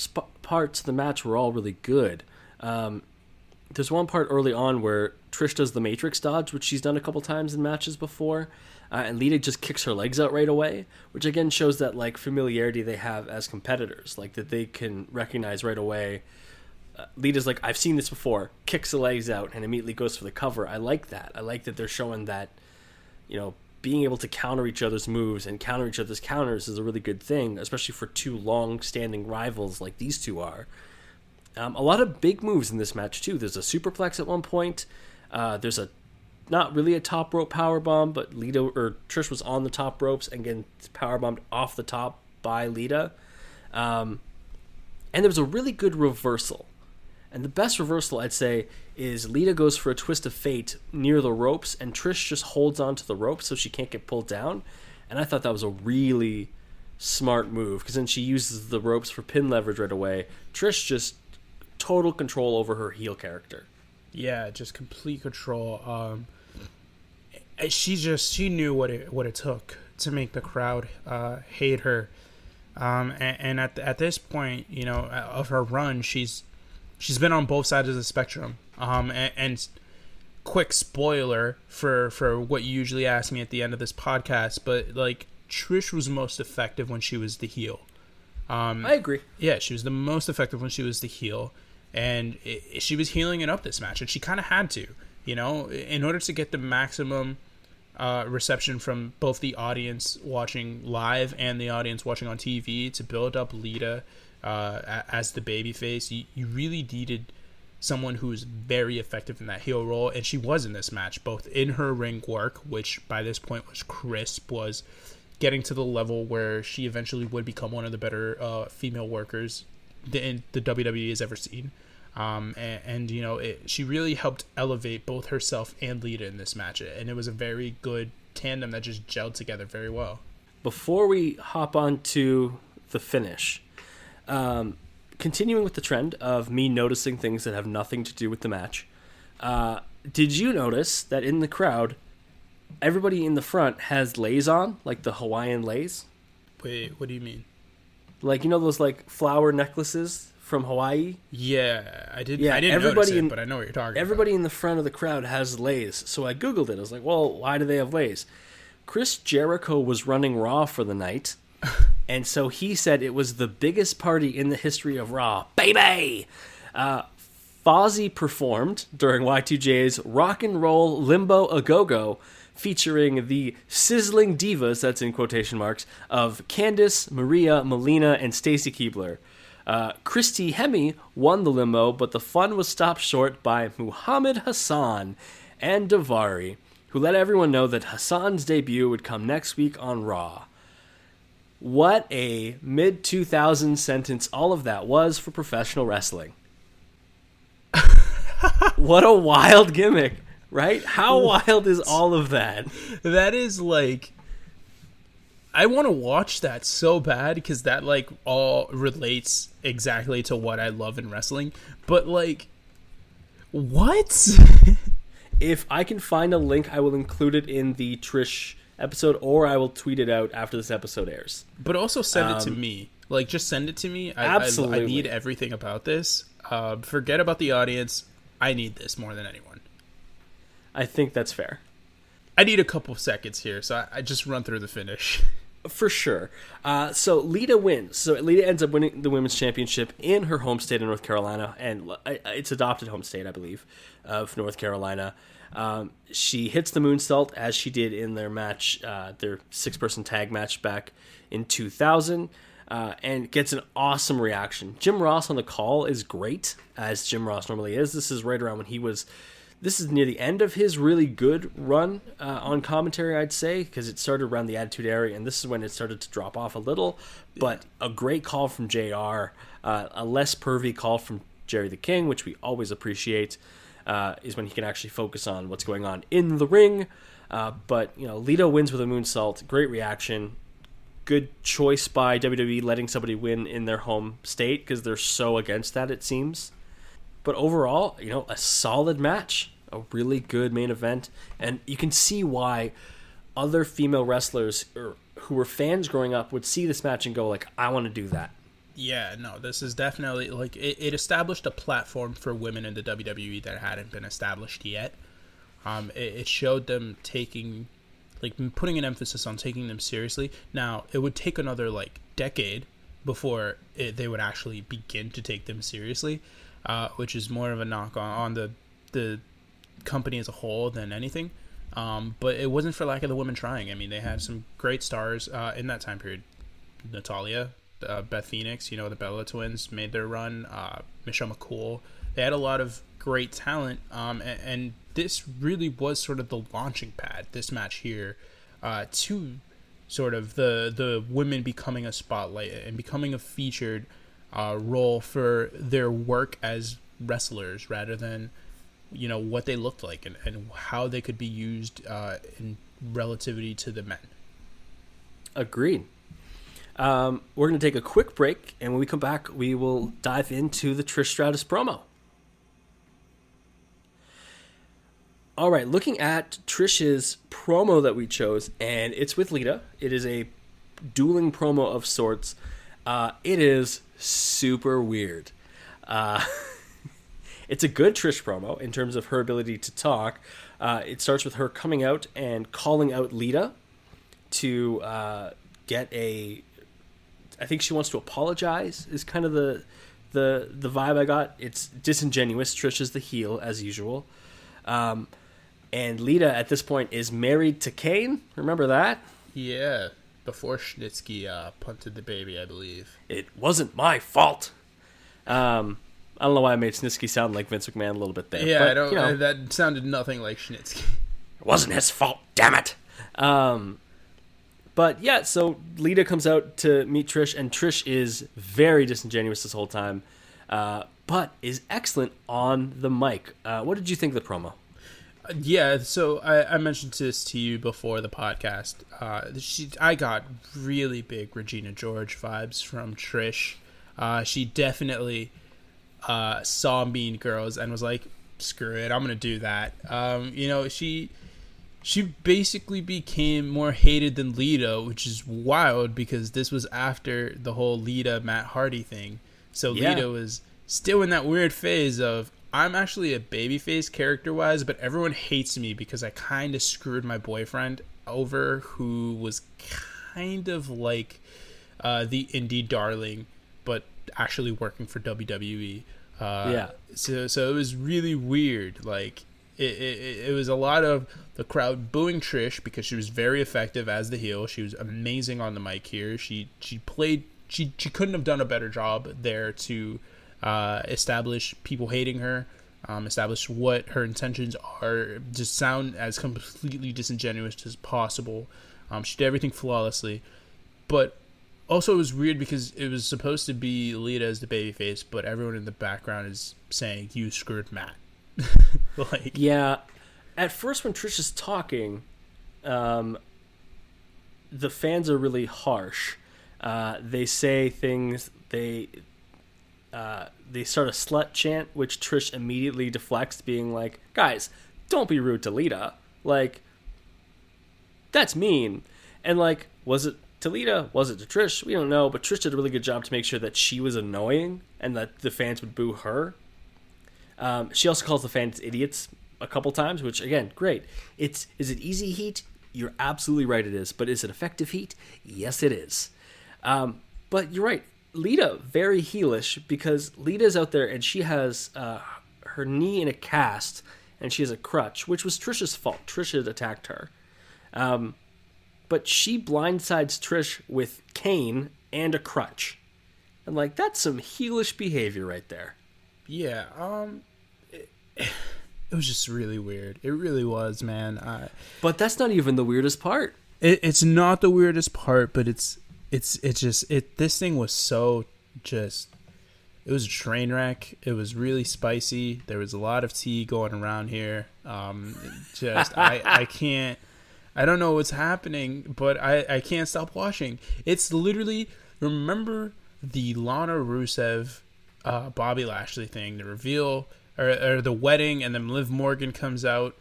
parts of the match were all really good. There's one part early on where Trish does the Matrix dodge, which she's done a couple times in matches before. And Lita just kicks her legs out right away, which again shows that like familiarity they have as competitors, like that they can recognize right away. Lita's like, I've seen this before, kicks the legs out and immediately goes for the cover. I like that. I like that they're showing that, you know, being able to counter each other's moves and counter each other's counters is a really good thing, especially for two long-standing rivals like these two are. A lot of big moves in this match too. There's a superplex at one point. There's a not really a top rope powerbomb, but Lita or Trish was on the top ropes and getting powerbombed off the top by Lita. And there was a really good reversal. And the best reversal, I'd say, is Lita goes for a twist of fate near the ropes, and Trish just holds onto the ropes so she can't get pulled down. And I thought that was a really smart move, because then she uses the ropes for pin leverage right away. Trish just total control over her heel character. Yeah, just complete control. She knew what it took to make the crowd hate her. And at this point, you know, of her run, she's been on both sides of the spectrum. And quick spoiler for what you usually ask me at the end of this podcast, but like, Trish was most effective when she was the heel. I agree. Yeah, she was the most effective when she was the heel. And she was healing it up this match, and she kind of had to, you know, in order to get the maximum reception from both the audience watching live and the audience watching on TV to build up Lita as the babyface. You really needed someone who was very effective in that heel role, and she was in this match, both in her ring work, which by this point was crisp, was getting to the level where she eventually would become one of the better female workers the WWE has ever seen. And you know, she really helped elevate both herself and Lita in this match, and it was a very good tandem that just gelled together very well. Before we hop on to the finish, continuing with the trend of me noticing things that have nothing to do with the match, did you notice that in the crowd, everybody in the front has leis on, like the Hawaiian leis? Wait, what do you mean? Like, you know those like flower necklaces from Hawaii? Yeah, I didn't notice it, but I know what you're talking about. Everybody in the front of the crowd has leis. So I Googled it. I was like, well, why do they have leis? Chris Jericho was running Raw for the night. And so he said it was the biggest party in the history of Raw. Baby! Fozzy performed during Y2J's Rock and Roll Limbo A Go-Go, featuring the sizzling divas, that's in quotation marks, of Candice, Maria, Melina, and Stacy Keibler. Christy Hemme won the limo, but the fun was stopped short by Muhammad Hassan and Daivari, who let everyone know that Hassan's debut would come next week on Raw. What a mid-2000s sentence all of that was for professional wrestling. What a wild gimmick. Right? How wild is all of that? That is like, I want to watch that so bad, because that like all relates exactly to what I love in wrestling. But like, what? If I can find a link, I will include it in the Trish episode, or I will tweet it out after this episode airs. But also send it to me. Like, just send it to me. Absolutely. I need everything about this. Forget about the audience. I need this more than anyone. I think that's fair. I need a couple seconds here, so I just run through the finish. For sure. So Lita wins. So Lita ends up winning the women's championship in her home state of North Carolina, and it's adopted home state, I believe, of North Carolina. She hits the moonsault as she did in their match, their 6-person tag match back in 2000, and gets an awesome reaction. Jim Ross on the call is great, as Jim Ross normally is. This is right around when he was... This is near the end of his really good run on commentary, I'd say, because it started around the Attitude Era, and this is when it started to drop off a little. But a great call from JR, a less pervy call from Jerry the King, which we always appreciate, is when he can actually focus on what's going on in the ring. But, Lita wins with a moonsault. Great reaction. Good choice by WWE letting somebody win in their home state, because they're so against that, it seems. But overall, a solid match. A really good main event, and you can see why other female wrestlers who were fans growing up would see this match and go like, I want to do that. Yeah, no, this is definitely like it established a platform for women in the WWE that hadn't been established yet. It showed them putting an emphasis on taking them seriously. Now, it would take another decade before they would actually begin to take them seriously, which is more of a knock on the company as a whole than anything. But it wasn't for lack of the women trying. I mean, they had some great stars in that time period. Natalia, Beth Phoenix, the Bella twins made their run. Michelle McCool. They had a lot of great talent. And this really was sort of the launching pad, this match here, to sort of the women becoming a spotlight and becoming a featured role for their work as wrestlers rather than what they looked like and how they could be used in relativity to the men. Agreed. We're going to take a quick break, and when we come back, we will dive into the Trish Stratus promo. All right, looking at Trish's promo that we chose, and it's with Lita. It is a dueling promo of sorts. It is super weird. It's a good Trish promo in terms of her ability to talk. It starts with her coming out and calling out Lita to get a... I think she wants to apologize, is kind of the vibe I got. It's disingenuous. Trish is the heel, as usual. And Lita, at this point, is married to Kane. Remember that? Yeah, before Schnitzky punted the baby, I believe. It wasn't my fault. I don't know why I made Snitsky sound like Vince McMahon a little bit there. Yeah, but, I don't. That sounded nothing like Schnitzky. It wasn't his fault, damn it. But yeah, so Lita comes out to meet Trish, and Trish is very disingenuous this whole time, but is excellent on the mic. What did you think of the promo? Yeah, so I mentioned this to you before the podcast. I got really big Regina George vibes from Trish. She definitely saw Mean Girls and was like, screw it, I'm gonna do that. She basically became more hated than Lita, which is wild because this was after the whole Lita Matt Hardy thing. So yeah. Lita was still in that weird phase of, I'm actually a babyface character-wise, but everyone hates me because I kind of screwed my boyfriend over, who was kind of like the indie darling, but actually working for WWE. So it was really weird. Like it was a lot of the crowd booing Trish because she was very effective as the heel. She was amazing on the mic here. She couldn't have done a better job there to establish people hating her, establish what her intentions are, just sound as completely disingenuous as possible. She did everything flawlessly, but also it was weird because it was supposed to be Lita as the babyface, but everyone in the background is saying, you screwed Matt. Yeah, at first when Trish is talking, the fans are really harsh. They say things, they start a slut chant, which Trish immediately deflects, being like, guys, don't be rude to Lita. Like, that's mean. And like, was it to Lita? Was it to Trish? We don't know, but Trish did a really good job to make sure that she was annoying and that the fans would boo her. She also calls the fans idiots a couple times, which, again, great. Is it easy heat? You're absolutely right, it is. But is it effective heat? Yes, it is. But you're right. Lita, very heelish, because Lita's out there and she has her knee in a cast and she has a crutch, which was Trish's fault. Trish had attacked her. But she blindsides Trish with Kane and a crutch. And, like, that's some heelish behavior right there. Yeah, it was just really weird. It really was, man. But that's not even the weirdest part. It's not the weirdest part, but it's just this thing was so just. It was a train wreck. It was really spicy. There was a lot of tea going around here. I can't. I don't know what's happening, but I can't stop watching. It's literally, remember the Lana Rusev, Bobby Lashley thing, the reveal, or the wedding, and then Liv Morgan comes out,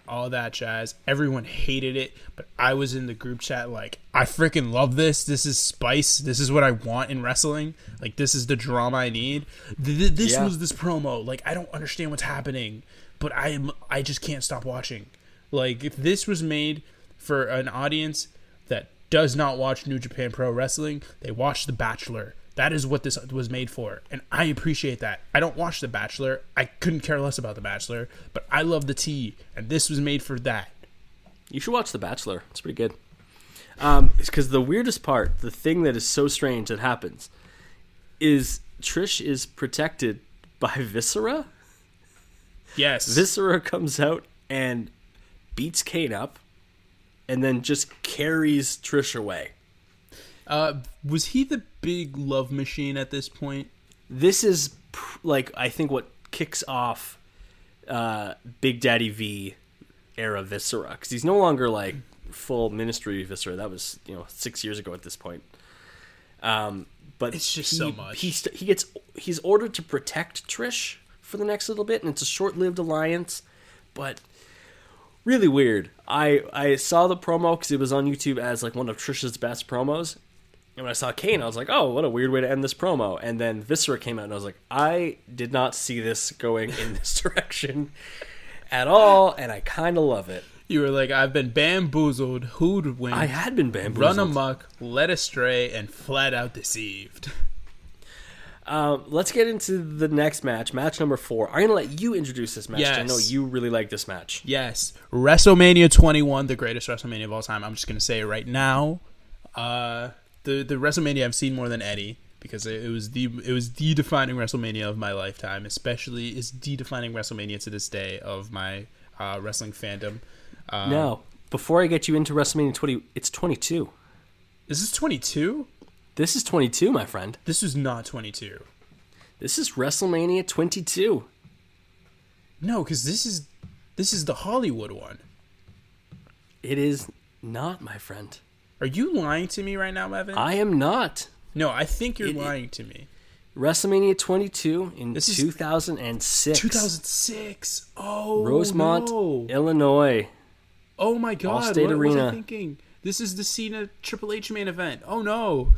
all that jazz. Everyone hated it, but I was in the group chat like, I freaking love this. This is spice. This is what I want in wrestling. Like, this is the drama I need. This was this promo. Like, I don't understand what's happening, but I just can't stop watching. Like, if this was made for an audience that does not watch New Japan Pro Wrestling, they watch The Bachelor. That is what this was made for, and I appreciate that. I don't watch The Bachelor. I couldn't care less about The Bachelor, but I love the tea, and this was made for that. You should watch The Bachelor. It's pretty good. Because the weirdest part, the thing that is so strange that happens, is Trish is protected by Viscera. Yes. Viscera comes out and beats Kane up, and then just carries Trish away. Was he the big love machine at this point? This is I think what kicks off Big Daddy V era Viscera, because he's no longer like full ministry Viscera. That was 6 years ago at this point. But it's just so much. He's ordered to protect Trish for the next little bit, and it's a short-lived alliance, but really weird. I saw the promo because it was on YouTube as like one of Trish's best promos. And when I saw Kane, I was like, oh, what a weird way to end this promo. And then Viscera came out, and I was like, I did not see this going in this direction at all, and I kind of love it. You were like, I've been bamboozled, hoodwinked. I had been bamboozled. Run amok, led astray, and flat out deceived. Let's get into the next match, match number 4. I'm going to let you introduce this match. Yes. I know you really like this match. Yes. WrestleMania 21, the greatest WrestleMania of all time. I'm just going to say it right now. The WrestleMania I've seen more than any, because it was the defining WrestleMania of my lifetime. Especially is the defining WrestleMania to this day of my wrestling fandom. Now, before I get you into WrestleMania 20, it's 22. Is this 22? This is 22, my friend. This is not 22. This is WrestleMania 22. No, because this is the Hollywood one. It is not, my friend. Are you lying to me right now, Evan? I am not. No, I think you're lying to me. WrestleMania 22 in 2006. 2006. Oh, Rosemont, no. Illinois. Oh my God! Allstate what Arena. was I thinking? This is the Cena Triple H main event. Oh no!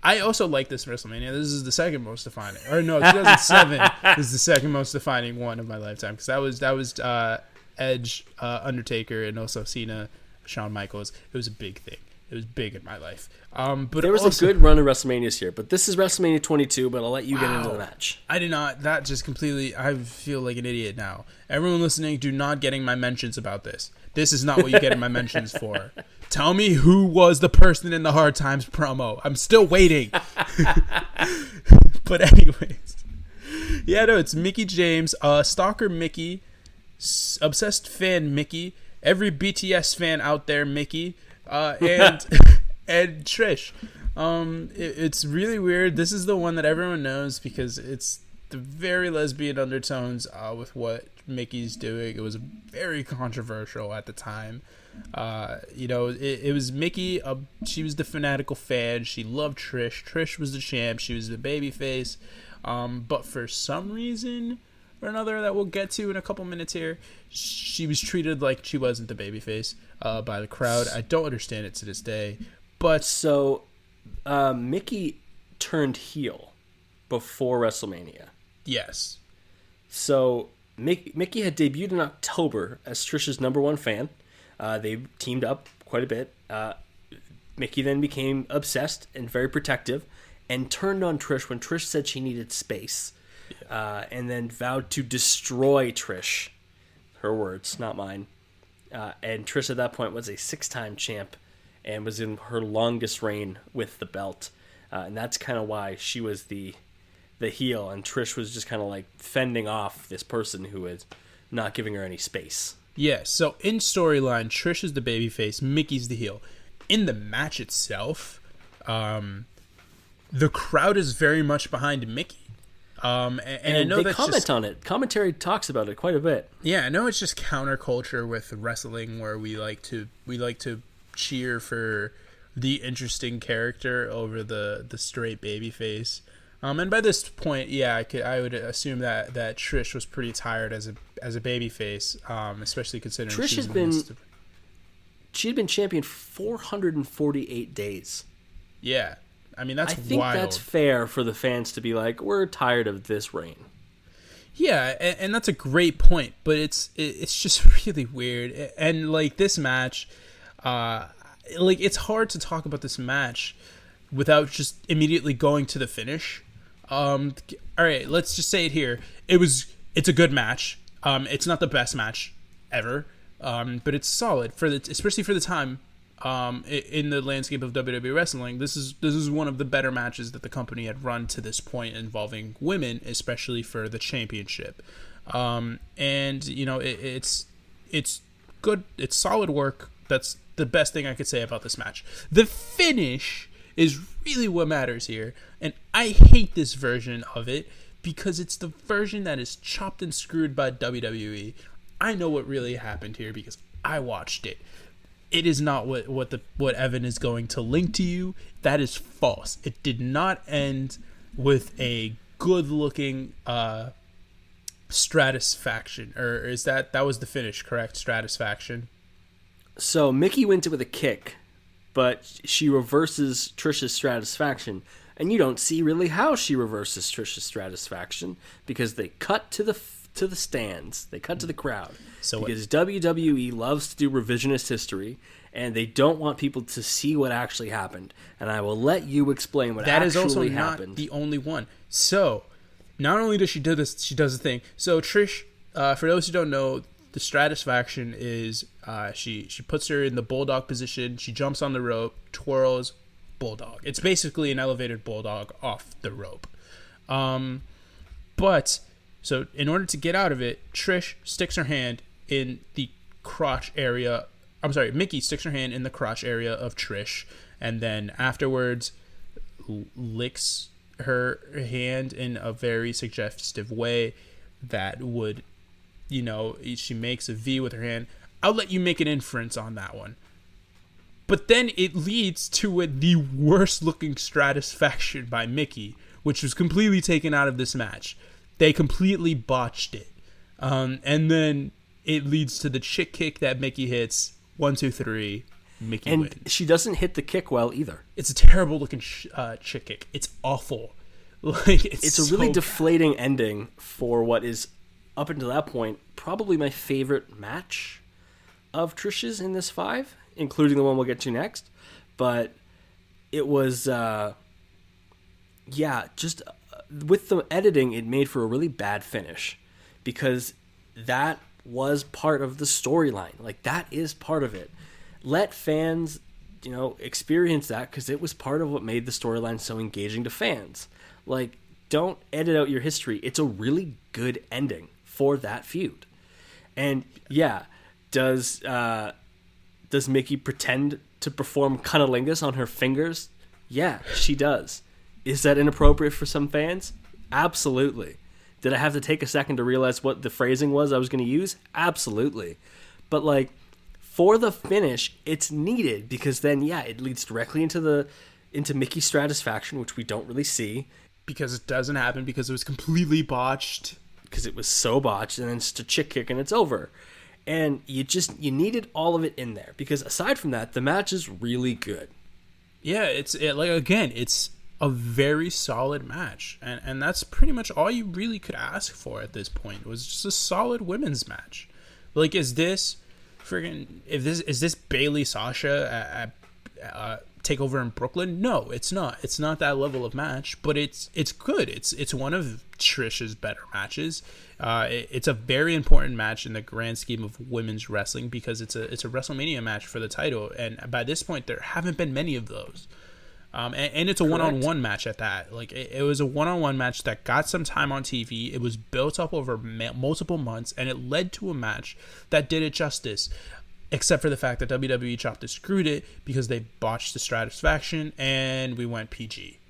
I also like this WrestleMania. This is the second most defining. Or no, 2007 is the second most defining one of my lifetime, because that was Edge, Undertaker, and also Cena, Shawn Michaels. It was a big thing. It was big in my life. But there was also a good run of WrestleManias here, but this is WrestleMania 22. But I'll let you get into the match. I did not. That just completely. I feel like an idiot now. Everyone listening, do not getting my mentions about this. This is not what you get in my mentions for. Tell me who was the person in the Hard Times promo. I'm still waiting. But anyways. Yeah, no, it's Mickie James, stalker Mickie, obsessed fan Mickie, every BTS fan out there Mickie, and and Trish. It's really weird. This is the one that everyone knows because it's the very lesbian undertones with what Mickey's doing. It was very controversial at the time. It was Mickie. She was the fanatical fan. She loved Trish. Trish was the champ. She was the babyface. But for some reason or another that we'll get to in a couple minutes here, she was treated like she wasn't the babyface by the crowd. I don't understand it to this day. But so Mickie turned heel before WrestleMania. Yes. So Mickie had debuted in October as Trish's #1 fan. They teamed up quite a bit. Mickie then became obsessed and very protective and turned on Trish when Trish said she needed space, and then vowed to destroy Trish. Her words, not mine. And Trish at that point was a 6-time champ and was in her longest reign with the belt. And that's kind of why she was the heel, and Trish was just kind of like fending off this person who was not giving her any space. Yeah, so in storyline, Trish is the babyface, Mickie's the heel. In the match itself, the crowd is very much behind Mickie. And I know they comment on it. Commentary talks about it quite a bit. Yeah, I know it's just counterculture with wrestling, where we like to cheer for the interesting character over the straight babyface. And by this point, yeah, I would assume that Trish was pretty tired as a babyface, especially considering Trish she had been champion 448 days. Yeah. I mean, that's wild. I think that's fair for the fans to be like, we're tired of this reign. Yeah, and that's a great point, but it's just really weird. And like this match, like it's hard to talk about this match without just immediately going to the finish. All right, let's just say it here. It's a good match. It's not the best match ever, but it's solid especially for the time. In the landscape of WWE wrestling, this is one of the better matches that the company had run to this point involving women, especially for the championship. And you know, it's good. It's solid work. That's the best thing I could say about this match. The finish is really what matters here, and I hate this version of it because it's the version that is chopped and screwed by WWE. I know what really happened here because I watched it. It is not what Evan is going to link to you. That is false. It did not end with a good-looking Stratusfaction, or is that was the finish, correct? Stratusfaction. So Mickie wins it with a kick, but she reverses Trish's Stratusfaction, and you don't see really how she reverses Trish's Stratusfaction because they cut to the stands. They cut to the crowd. Because WWE loves to do revisionist history, and they don't want people to see what actually happened. And I will let you explain what actually happened. That is also not the only one. So, not only does she do this, she does the thing. So Trish, for those who don't know, the Stratusfaction is she puts her in the bulldog position. She jumps on the rope, twirls, bulldog. It's basically an elevated bulldog off the rope. So in order to get out of it, Trish sticks her hand in the crotch area. I'm sorry, Mickie sticks her hand in the crotch area of Trish, and then afterwards licks her hand in a very suggestive way that would, you know, she makes a V with her hand. I'll let you make an inference on that one. But then it leads to the worst looking Stratusfaction by Mickie, which was completely taken out of this match. They completely botched it. And then it leads to the chick kick that Mickie hits. 1, 2, 3. Mickie wins. And she doesn't hit the kick well either. It's a terrible looking chick kick. It's awful. Like it's a really deflating ending for what is, up until that point, probably my favorite match of Trish's in this 5, including the one we'll get to next. But it was, just with the editing, it made for a really bad finish because that was part of the storyline. Like, that is part of it. Let fans, you know, experience that because it was part of what made the storyline so engaging to fans. Like, don't edit out your history. It's a really good ending for that feud. And yeah, does Mickie pretend to perform cunnilingus on her fingers? Yeah, she does. Is that inappropriate for some fans? Absolutely. Did I have to take a second to realize what the phrasing was I was going to use? Absolutely. But like, for the finish, it's needed because then, yeah, it leads directly into Mickie's Stratusfaction, which we don't really see. Because it doesn't happen, because it was completely botched. Because it was so botched, and then it's a chick kick and it's over. And you needed all of it in there. Because aside from that, the match is really good. Yeah, it's a very solid match. And that's pretty much all you really could ask for at this point. It was just a solid women's match. Like, is this friggin' if this is this Bailey Sasha takeover in Brooklyn? No, it's not. It's not that level of match, but it's good. It's one of Trish's better matches. It's a very important match in the grand scheme of women's wrestling because it's a WrestleMania match for the title, and by this point there haven't been many of those. And it's a one-on-one match at that. Like it was a one-on-one match that got some time on TV. It was built up over multiple months, and it led to a match that did it justice. Except for the fact that WWE chopped and screwed it because they botched the Stratus faction and we went PG.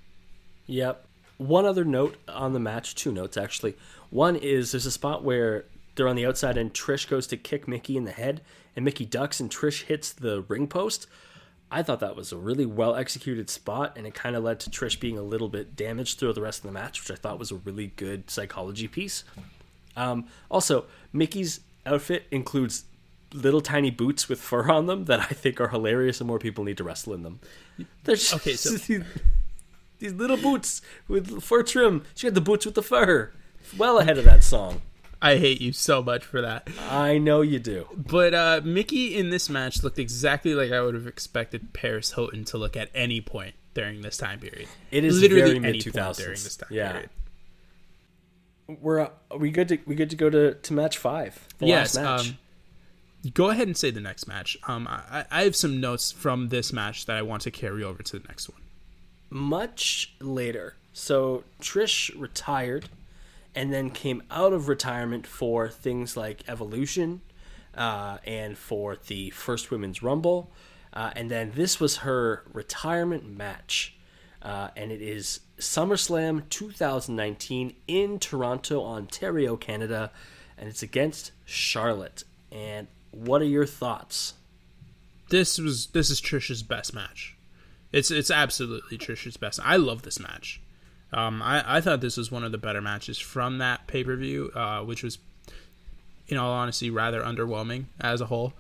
Yep. One other note on the match, two notes actually. One is there's a spot where they're on the outside and Trish goes to kick Mickie in the head and Mickie ducks and Trish hits the ring post. I thought that was a really well executed spot, and it kind of led to Trish being a little bit damaged through the rest of the match, which I thought was a really good psychology piece. Also, Mickey's outfit includes little tiny boots with fur on them that I think are hilarious and more people need to wrestle in them. They're just, okay, so these little boots with fur trim. She had the boots with the fur. Well ahead of that song. I hate you so much for that. I know you do. But Mickie in this match looked exactly like I would have expected Paris Hilton to look at any point during this time period. It is literally very mid-2000s during this time period. Are we good to go to match 5? The last match. Go ahead and say the next match. I have some notes from this match that I want to carry over to the next one. Much later. So Trish retired and then came out of retirement for things like Evolution and for the first Women's Rumble. And then this was her retirement match. And it is SummerSlam 2019 in Toronto, Ontario, Canada. And it's against Charlotte. And what are your thoughts? This is Trish's best match. It's absolutely Trish's best. I love this match. I thought this was one of the better matches from that pay-per-view, which was, in all honesty, rather underwhelming as a whole.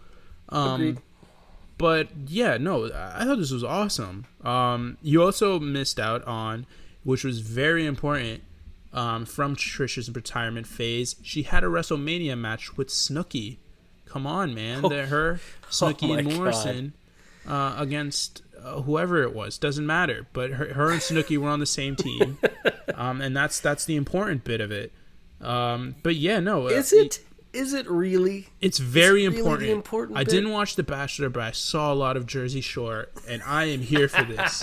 Agreed. But yeah, no, I thought this was awesome. You also missed out on, which was very important, from Trish's retirement phase. She had a WrestleMania match with Snooki. Come on, man. Snooki and Morrison against whoever it was. Doesn't matter. But her and Snooki were on the same team. And that's the important bit of it. But yeah, no. Is it really? It's very important. Really the important bit? I didn't watch The Bachelor, but I saw a lot of Jersey Shore, and I am here for this.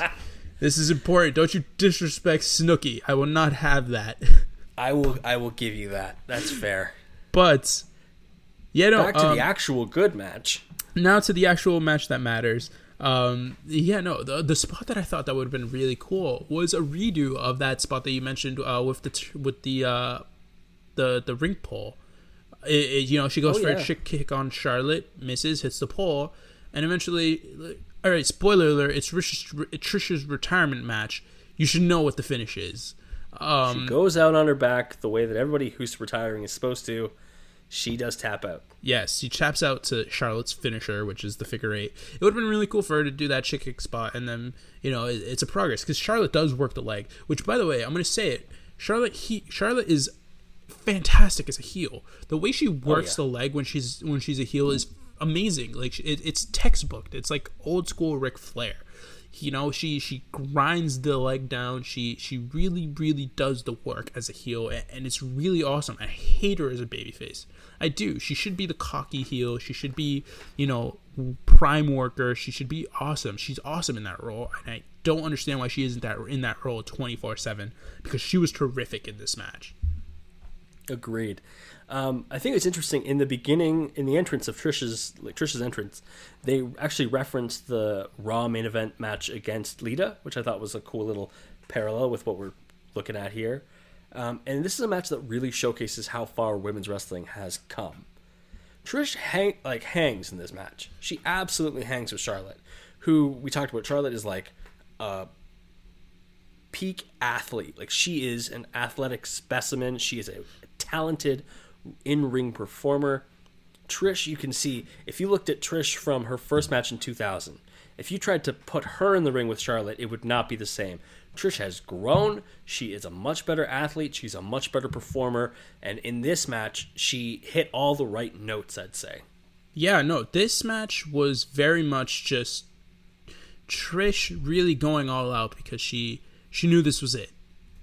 This is important. Don't you disrespect Snooki. I will not have that. I will give you that. That's fair. But yeah, no. Back to the actual good match. Now to the actual match that matters. The spot that I thought that would have been really cool was a redo of that spot that you mentioned with the ring pole. She goes for a chick kick on Charlotte, misses, hits the pole, and eventually, all right, spoiler alert, it's Trish's retirement match. You should know what the finish is. She goes out on her back the way that everybody who's retiring is supposed to. She does tap out. Yes, she taps out to Charlotte's finisher, which is the figure 8. It would have been really cool for her to do that chick kick spot, and then, it's a progress, because Charlotte does work the leg, which, by the way, I'm going to say it, Charlotte is fantastic as a heel. The way she works the leg when she's a heel is amazing. Like, it's textbook. It's like old school Ric Flair. She grinds the leg down. She really, really does the work as a heel, and it's really awesome. I hate her as a babyface. I do. She should be the cocky heel. She should be, prime worker. She should be awesome. She's awesome in that role, and I don't understand why she isn't in that role 24/7, because she was terrific in this match. Agreed. I think it's interesting in the beginning, in the entrance of Trish's entrance, they actually referenced the Raw main event match against Lita, which I thought was a cool little parallel with what we're looking at here. And this is a match that really showcases how far women's wrestling has come. Trish hangs in this match. She absolutely hangs with Charlotte, who we talked about. Charlotte is like a peak athlete. Like, she is an athletic specimen. She is a talented in-ring performer. Trish, you can see, if you looked at Trish from her first match in 2000, if you tried to put her in the ring with Charlotte, it would not be the same. Trish has grown. She is a much better athlete. She's a much better performer. And in this match, she hit all the right notes, I'd say. Yeah, no, this match was very much just Trish really going all out because she knew this was it.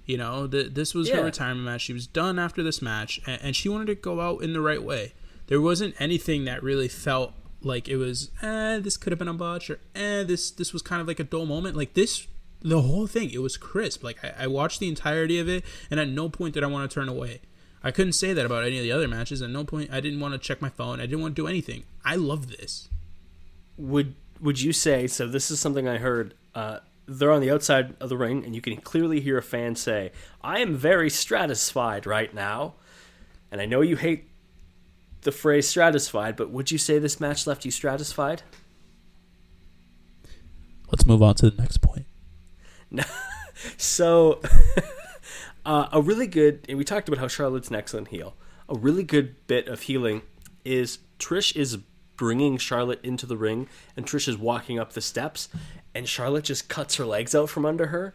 You know, this was her retirement match. She was done after this match, and she wanted to go out in the right way. There wasn't anything that really felt like it was, this could have been a botch, or this was kind of like a dull moment. Like this, the whole thing, it was crisp. Like I watched the entirety of it, and at no point did I want to turn away. I couldn't say that about any of the other matches. At no point, I didn't want to check my phone. I didn't want to do anything. I love this. Would you say, so this is something I heard, they're on the outside of the ring, and you can clearly hear a fan say, "I am very stratisfied right now." And I know you hate the phrase stratisfied, but would you say this match left you stratisfied? Let's move on to the next point. So, a really good, and we talked about how Charlotte's an excellent heel. A really good bit of healing is Trish is bringing Charlotte into the ring, and Trish is walking up the steps, and Charlotte just cuts her legs out from under her,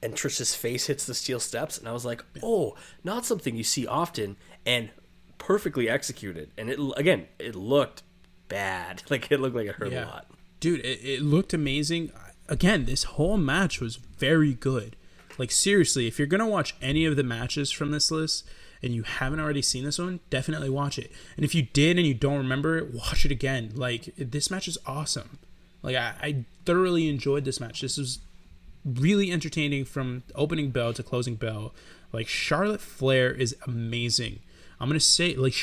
and Trish's face hits the steel steps, and I was like, oh, not something you see often, and perfectly executed. And it looked bad. Like, it looked like it hurt a lot. Dude, it looked amazing. Again, this whole match was very good. Like, seriously, if you're going to watch any of the matches from this list, and you haven't already seen this one, definitely watch it. And if you did and you don't remember it, watch it again. Like, this match is awesome. Like, I thoroughly enjoyed this match. This was really entertaining from opening bell to closing bell. Like, Charlotte Flair is amazing. I'm going to say, like,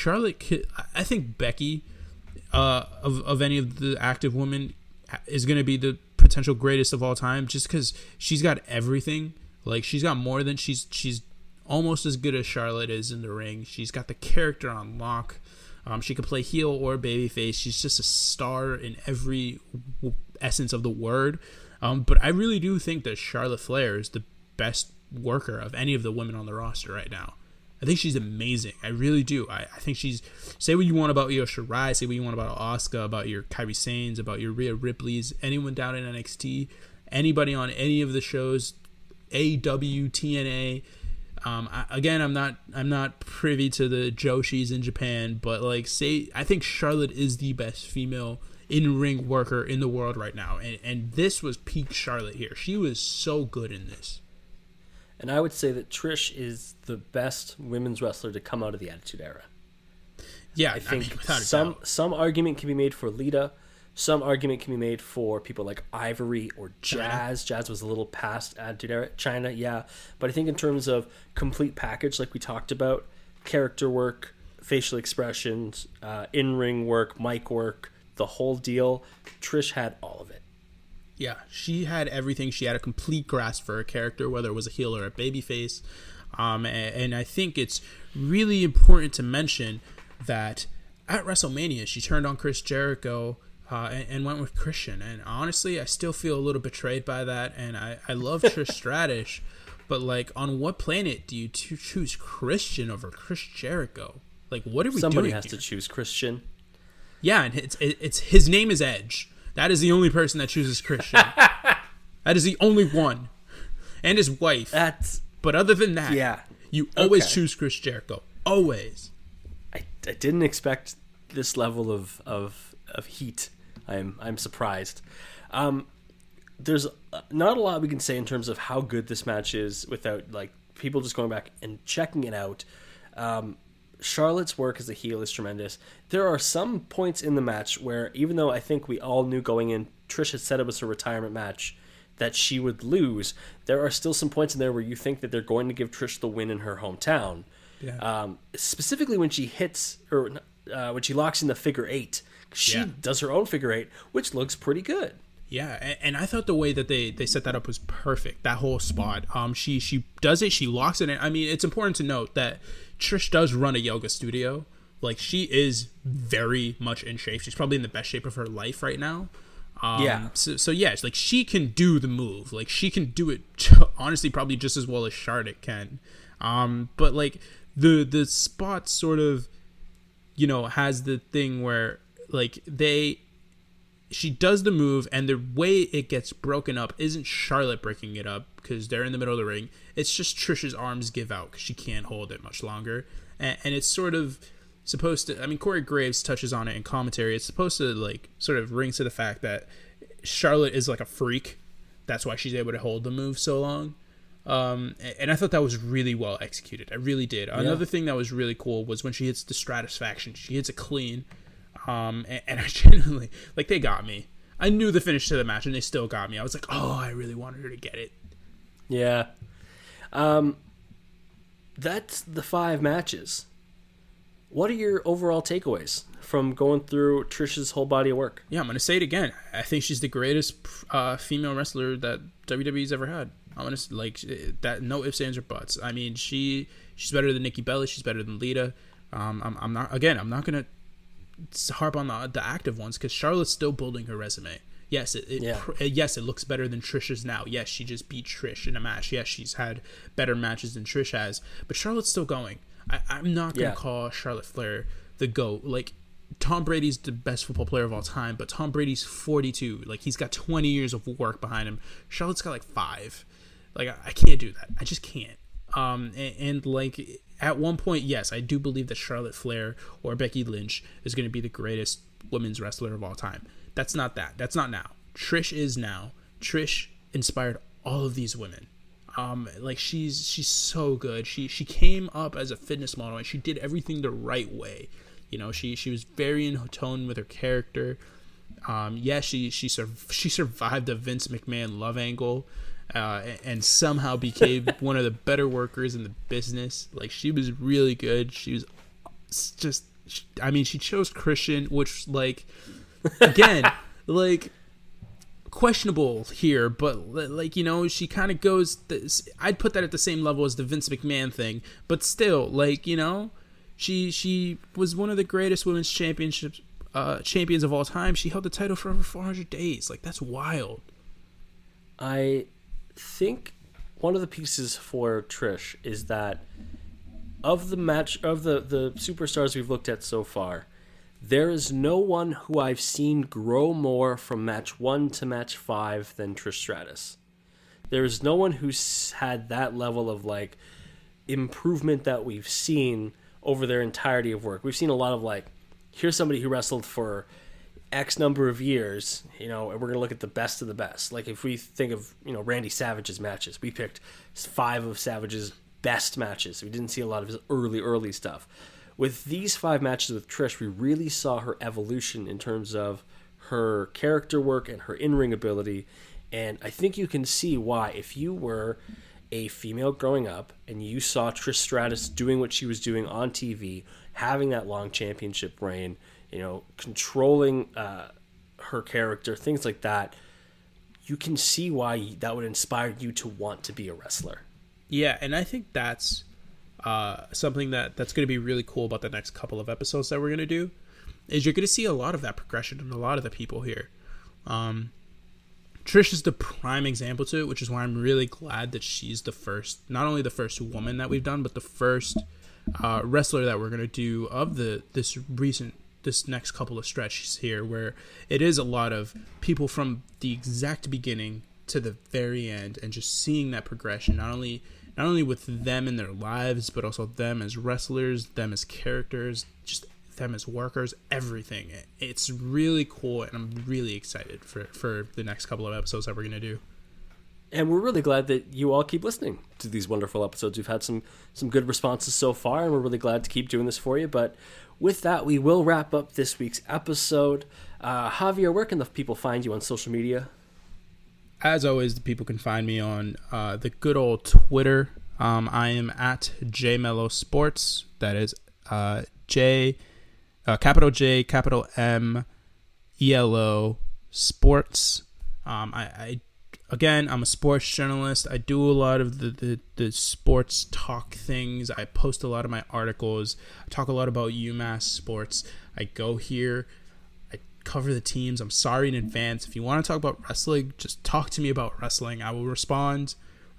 I think Becky, of any of the active women, is going to be the potential greatest of all time, just because she's got everything. Like, she's got more than she's almost as good as Charlotte is in the ring. She's got the character on lock. She can play heel or babyface. She's just a star in every essence of the word. But I really do think that Charlotte Flair is the best worker of any of the women on the roster right now. I think she's amazing. I really do. I think she's... Say what you want about Io Shirai, say what you want about Asuka, about your Kairi Sanes, about your Rhea Ripley's, anyone down in NXT, anybody on any of the shows, AEW, TNA... I'm not privy to the Joshis in Japan, but I think Charlotte is the best female in-ring worker in the world right now, and this was peak Charlotte here. She was so good in this. And I would say that Trish is the best women's wrestler to come out of the Attitude Era. Yeah, I think some argument can be made for Lita. Some argument can be made for people like Ivory or Jazz. Jazz was a little past Attitude Era. China, yeah. But I think in terms of complete package, like we talked about, character work, facial expressions, in-ring work, mic work, the whole deal, Trish had all of it. Yeah, she had everything. She had a complete grasp for her character, whether it was a heel or a babyface. And I think it's really important to mention that at WrestleMania, she turned on Chris Jericho and went with Christian. And honestly, I still feel a little betrayed by that. And I love Trish Stratus, but on what planet do you choose Christian over Chris Jericho? Like, what are we doing? Somebody has to choose Christian. Yeah, and it's his name is Edge. That is the only person that chooses Christian. That is the only one, and his wife. But other than that, you always choose Chris Jericho. Always. I didn't expect this level of heat. I'm surprised. There's not a lot we can say in terms of how good this match is without people just going back and checking it out. Charlotte's work as a heel is tremendous. There are some points in the match where, even though I think we all knew going in, Trish had said it was her retirement match, that she would lose, there are still some points in there where you think that they're going to give Trish the win in her hometown. Yeah. Specifically when she hits, or when she locks in the figure eight. She does her own figure eight, which looks pretty good. Yeah, and I thought the way that they set that up was perfect. That whole spot. She does it. She locks it in. I mean, it's important to note that Trish does run a yoga studio. She is very much in shape. She's probably in the best shape of her life right now. So yeah, it's she can do the move. She can do it, honestly, probably just as well as Charlotte can. But the spot sort of, has the thing where she does the move, and the way it gets broken up isn't Charlotte breaking it up because they're in the middle of the ring. It's just Trish's arms give out because she can't hold it much longer. And it's sort of supposed to. I mean, Corey Graves touches on it in commentary. It's supposed to like sort of ring to the fact that Charlotte is like a freak. That's why she's able to hold the move so long. And I thought that was really well executed. I really did. Yeah. Another thing that was really cool was when she hits the Stratus faction. She hits it clean. And I genuinely, like, they got me. I knew the finish to the match, and they still got me. I was like, oh, I really wanted her to get it. Yeah. That's the 5 matches. What are your overall takeaways from going through Trish's whole body of work? Yeah, I'm going to say it again. I think she's the greatest female wrestler that WWE's ever had. I'm going to, like, that, no ifs, ands, or buts. I mean, she's better than Nikki Bella. She's better than Lita. I'm not going to harp on the active ones because Charlotte's still building her resume. Yes, it looks better than Trish's now. Yes, she just beat Trish in a match. Yes, she's had better matches than Trish has. But Charlotte's still going. I'm not going to call Charlotte Flair the GOAT. Like, Tom Brady's the best football player of all time, but Tom Brady's 42. Like, he's got 20 years of work behind him. Charlotte's got, like, 5. Like, I can't do that. I just can't. And like, at one point, yes, I do believe that Charlotte Flair or Becky Lynch is going to be the greatest women's wrestler of all time. That's not that. That's not now. Trish is now. Trish inspired all of these women. Like, she's so good. She came up as a fitness model, and she did everything the right way. You know, she was very in tone with her character. She survived the Vince McMahon love angle. And somehow became one of the better workers in the business. Like, she was really good. She was just, I mean, she chose Christian, which, like, again, like, questionable here, but, like, you know, she kind of goes, I'd put that at the same level as the Vince McMahon thing, but still, like, you know, she was one of the greatest women's champions of all time. She held the title for over 400 days. Like, that's wild. I think one of the pieces for Trish is that of the superstars we've looked at so far, there is no one who I've seen grow more from match 1 to match 5 than Trish Stratus. There is no one who's had that level of, like, improvement that we've seen over their entirety of work. We've seen a lot of, like, here's somebody who wrestled for X number of years, you know, and we're going to look at the best of the best. Like, if we think of, you know, Randy Savage's matches, we picked 5 of Savage's best matches. We didn't see a lot of his early stuff. With these 5 matches with Trish, we really saw her evolution in terms of her character work and her in-ring ability. And I think you can see why, if you were a female growing up and you saw Trish Stratus doing what she was doing on TV, having that long championship reign, you know, controlling her character, things like that, you can see why that would inspire you to want to be a wrestler. Yeah, and I think that's something that's going to be really cool about the next couple of episodes that we're going to do, is you're going to see a lot of that progression in a lot of the people here. Trish is the prime example to it, which is why I'm really glad that she's the first, not only the first woman that we've done, but the first wrestler that we're going to do of this next couple of stretches here, where it is a lot of people from the exact beginning to the very end, and just seeing that progression, not only with them in their lives, but also them as wrestlers, them as characters, just them as workers, everything. It's really cool, and I'm really excited for the next couple of episodes that we're going to do. And we're really glad that you all keep listening to these wonderful episodes. We've had some good responses so far, and we're really glad to keep doing this for you. But with that, we will wrap up this week's episode. Javier, where can the people find you on social media? As always, the people can find me on the good old Twitter. I am at JMelloSports. That is capital J, capital M, ELO Sports. Again, I'm a sports journalist. I do a lot of the sports talk things. I post a lot of my articles. I talk a lot about UMass sports. I go here. I cover the teams. I'm sorry in advance. If you want to talk about wrestling, just talk to me about wrestling. I will respond.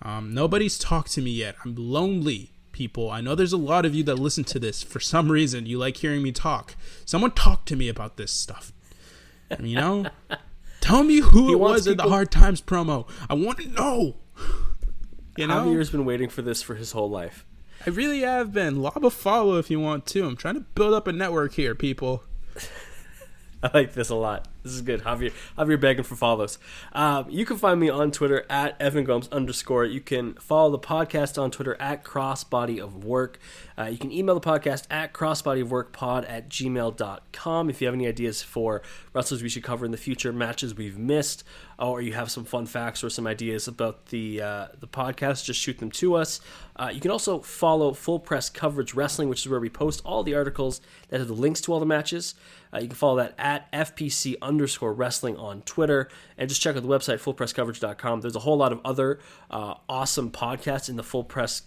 Nobody's talked to me yet. I'm lonely, people. I know there's a lot of you that listen to this. For some reason, you like hearing me talk. Someone talk to me about this stuff. You know? Tell me who it was in the Hard Times promo. I want to know. You know? Javier's been waiting for this for his whole life. I really have been. Lob a follow if you want to. I'm trying to build up a network here, people. I like this a lot. This is good. Javier begging for follows. You can find me on Twitter at @EvanGomes_. You can follow the podcast on Twitter at CrossBodyOfWork. You can email the podcast at crossbodyofworkpod@gmail.com if you have any ideas for wrestlers we should cover in the future, matches we've missed, or you have some fun facts or some ideas about the podcast, just shoot them to us. You can also follow Full Press Coverage Wrestling, which is where we post all the articles that have the links to all the matches. You can follow that at FPC_wrestling on Twitter, and just check out the website, fullpresscoverage.com. There's a whole lot of other awesome podcasts in the Full Press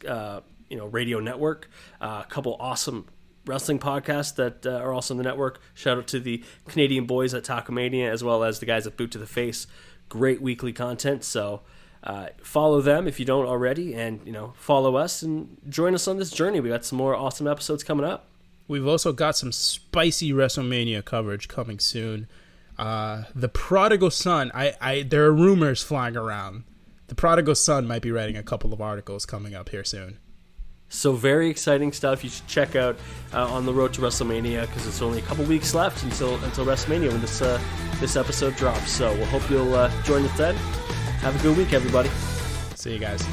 radio network. A couple awesome wrestling podcasts that are also in the network. Shout out to the Canadian boys at Takomania, as well as the guys at Boot to the Face. Great weekly content, so follow them if you don't already, and follow us and join us on this journey. We got some more awesome episodes coming up. We've also got some spicy WrestleMania coverage coming soon. The Prodigal Son, there are rumors flying around. The Prodigal Son might be writing a couple of articles coming up here soon. So very exciting stuff. You should check out on the road to WrestleMania, because it's only a couple weeks left until WrestleMania when this episode drops. So we'll hope you'll join us then. Have a good week, everybody. See you guys.